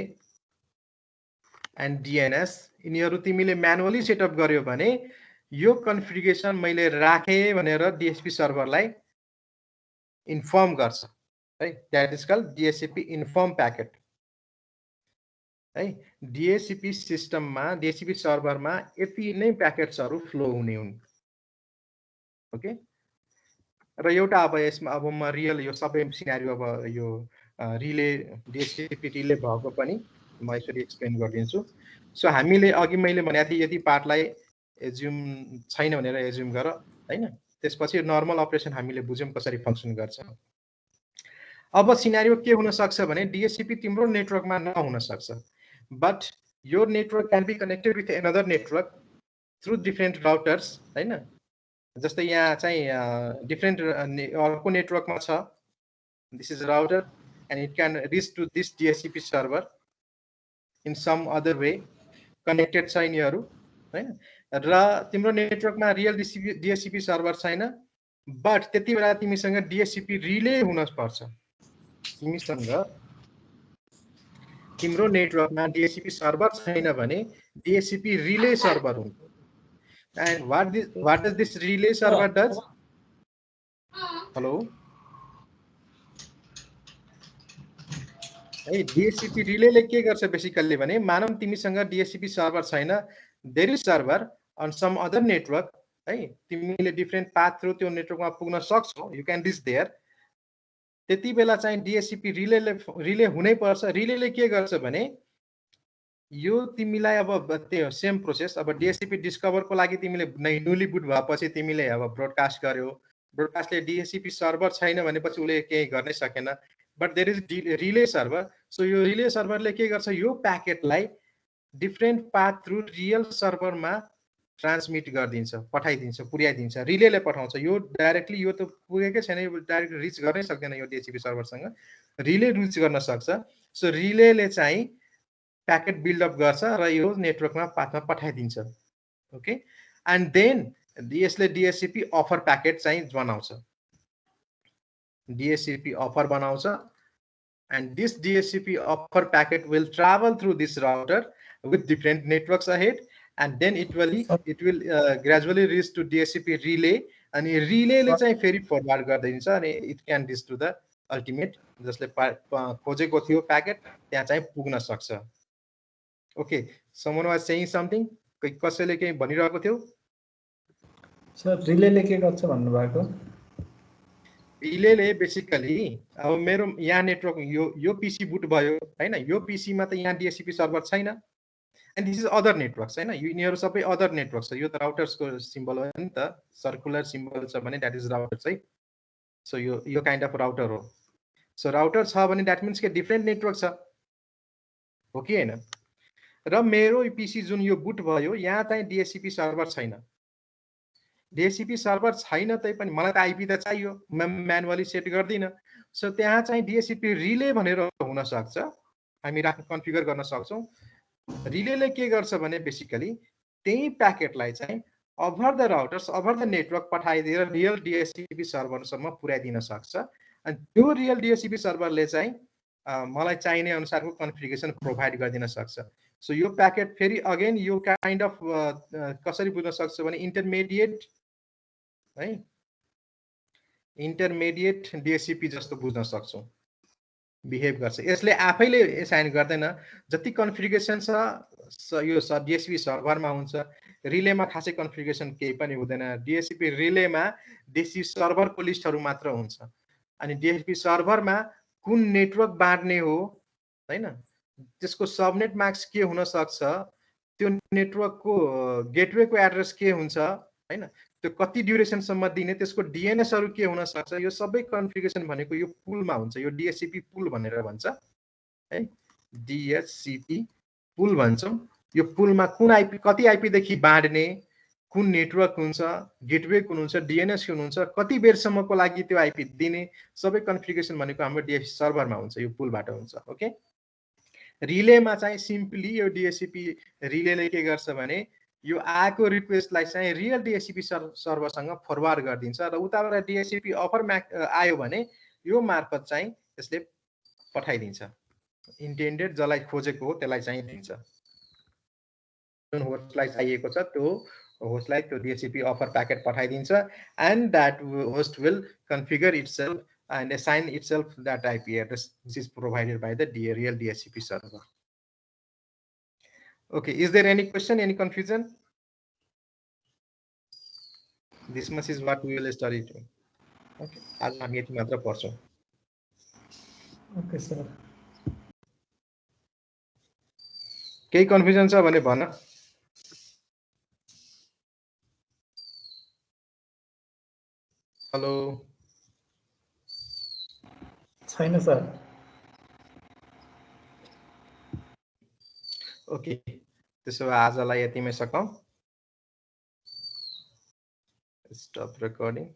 and DNS, यिनीहरु तिमीले म्यानुअली सेटअप गर्यो भने यो कन्फिगरेसन मैले राखे भनेर DHCP सर्भरलाई इन्फर्म गर्छ है. That is called DHCP inform packet है. DHCP सिस्टममा, DHCP सर्भरमा यति नै प्याकेट्सहरु फ्लो हुने हुन्. ओके, र एउटा अब यसमा अब म रियल यो सबै सिनारियो अब यो रिले DHCP रिले भएको पनि म यसरी एक्सप्लेन गरिदिन्छु. सो हामीले अघि मैले भनेको थिएँ यदि पार्टलाई एज्युम छैन भनेर एज्युम गर हैन, त्यसपछि नर्मल अपरेसन हामीले बुझ्यौं कसरी फंक्सन गर्छ. अब सिनारियो के हुन सक्छ भने DHCP तिम्रो नेटवर्कमा नहुन सक्छ, but your network can be connected with another network through different routers हैन. जस्तै यहाँ चाहिँ डिफरेन्ट अर्को नेटवर्कमा छ, this is a router and it can reach to this DHCP server in some other way, connected छ यिनीहरु हैन. र तिम्रो नेटवर्कमा रियल DHCP सर्भर छैन, बट त्यति बेला तिमीसँग DHCP रिले हुन पर्छ. तिमीसँग तिम्रो नेटवर्कमा DHCP सर्भर छैन भने DHCP रिले सर्भर हुन्छ. And what does this relay server does? Hello. है DHCP रिलेले के गर्छ बेसिकली भने मानौं तिमीसँग DHCP सर्भर छैन, there is server on some other network है, तिमीले डिफरेन्ट पाथ थ्रु त्यो नेटवर्कमा पुग्न सक्छौ, यु क्यान रिच देयर। त्यति बेला चाहिँ DHCP रिले हुनै पर्छ। रिलेले के गर्छ भने यो तिमीलाई अब त्यो सेम प्रोसेस, अब DHCP डिस्कभरको लागि तिमीले न्युली बुट भएपछि तिमीले अब ब्रोडकास्ट गर्यो, ब्रोडकास्टले DHCP सर्भर छैन भनेपछि उसले केही गर्नै सकेन, but there is relay server. So यो रिले सर्भरले के गर्छ, यो प्याकेटलाई डिफरेन्ट पाथ थ्रु रियल सर्भरमा ट्रान्समिट गरिदिन्छ, पठाइदिन्छ, पुर्याइदिन्छ, रिलेले पठाउँछ। यो डाइरेक्टली यो त पुगेकै छैन, यो डाइरेक्ट रिच गर्नै सक्दैन यो DHCP सर्भरसँग, रिले रिच गर्न सक्छ। सो रिलेले चाहिँ प्याकेट बिल्डअप गर्छ र यो नेटवर्कमा पाथमा पठाइदिन्छ। ओके, एन्ड देन यसले DHCP अफर प्याकेट चाहिँ बनाउँछ, DHCP अफर बनाउँछ, and this DHCP offer packet will travel through this router with different networks ahead, and then it will gradually reach to DHCP relay, and relay ले चाहिँ फेरि फरवर्ड गरिदिन्छ अनि it can reach to the ultimate जसले खोजेको थियो प्याकेट त्यहाँ चाहिँ पुग्न सक्छ। Okay, someone was saying something, कसैले केही भनिरहेको थियो? सर रिलेले के गर्छ भन्नु भएको? रिलेले बेसिकली अब मेरो यहाँ नेटवर्क यो पीसी बुट भयो हैन, यो पीसी मा त यहाँ DHCP सर्भर छैन, and this is other networks हैन, यिनीहरु सबै अदर नेटवर्क्स छ। यो त राउटर्सको सिम्बल हो नि त, सर्कुलर सिम्बल छ भने दैट इज राउटर्स है। सो यो काइन्ड अफ राउटर हो। सो राउटर छ भने दैट मिन्स के डिफरेन्ट नेटवर्क छ, हो कि हैन? र मेरो पीसी जुन यो बुट भयो यहाँ चाहिँ DHCP सर्भर छैन, DHCP सर्भर छैन तै पनि मलाई त आईपी त चाहियो, म म्यानुअली सेट गर्दिन। सो त्यहाँ चाहिँ DHCP रिले भनेर हुन सक्छ, हामी कन्फिगर गर्न सक्छौं। रिलेले के गर्छ भने बेसिकली त्यही प्याकेटलाई चाहिँ over the routers, over the network पठाइदिएर रियल DHCP सर्भरसम्म पुर्याइदिन सक्छ, अनि त्यो रियल DHCP सर्भरले चाहिँ मलाई चाहिने अनुसारको कन्फिगरेसन प्रोभाइड गरिदिन सक्छ। सो यो प्याकेट फेरि अगेन यो काइन्ड अफ कसरी बुझ्न सक्छ भने इन्टरमिडिएट है, इन्टरमिडिएट DHCP जस्तो बुझ्न सक्छौं, बिहेभ गर्छ। यसले आफैले एसाइन गर्दैन, जति कन्फिगरेसन छ यो DHCP सर्भरमा हुन्छ, रिलेमा खासै कन्फिगरेसन केही पनि हुँदैन। DHCP रिलेमा DHCP सर्भरको लिस्टहरु मात्र हुन्छ, अनि DHCP सर्भरमा कुन नेटवर्क बाँड्ने हो हैन, त्यसको सबनेट मास्क के हुन सक्छ, त्यो नेटवर्कको गेटवेको एड्रेस के हुन्छ हैन, त्यो कति ड्युरेसन सम्म दिने, त्यसको DNS हरु के हुन सक्छ, यो सबै कन्फिगरेसन भनेको यो पुलमा हुन्छ। यो DHCP पुल भनेर भन्छ है, DHCP पुल भन्छौं। यो पुलमा कुन आईपी कति आईपी देखि बाँड्ने, कुन नेटवर्क हुन्छ, गेटवे कुन हुन्छ, DNS कुन हुन्छ, कति बेरसम्मको लागि त्यो आईपी दिने, सबै कन्फिगरेसन भनेको हाम्रो DHCP सर्भरमा हुन्छ, यो पुलबाट हुन्छ। ओके, रिलेमा चाहिँ सिम्पली यो DHCP रिलेले के गर्छ भने यो आएको रिक्वेस्टलाई चाहिँ रियल DHCP सर्भरसँग फरवर्ड गरिदिन्छ र उताबाट DHCP अफर आयो भने यो मार्फत चाहिँ यसले पठाइदिन्छ, इन्टेन्डेड जसलाई खोजेको हो त्यसलाई चाहिँ दिन्छ, जुन होस्टलाई चाहिएको छ त्यो होस्टलाई त्यो DHCP अफर प्याकेट पठाइदिन्छ, and that host will configure itself and assign itself that IP address which is provided by the real DHCP server. Okay, is there any question, any confusion? This much is what we will study today. Okay, आज हामी यति मात्र पढ्छौं। ओके सर, केही कन्फ्युजन छ भने भन। हेलो, छैन सर। ओके, त्यसो भए आजलाई यतिमै सकौं। Stop recording.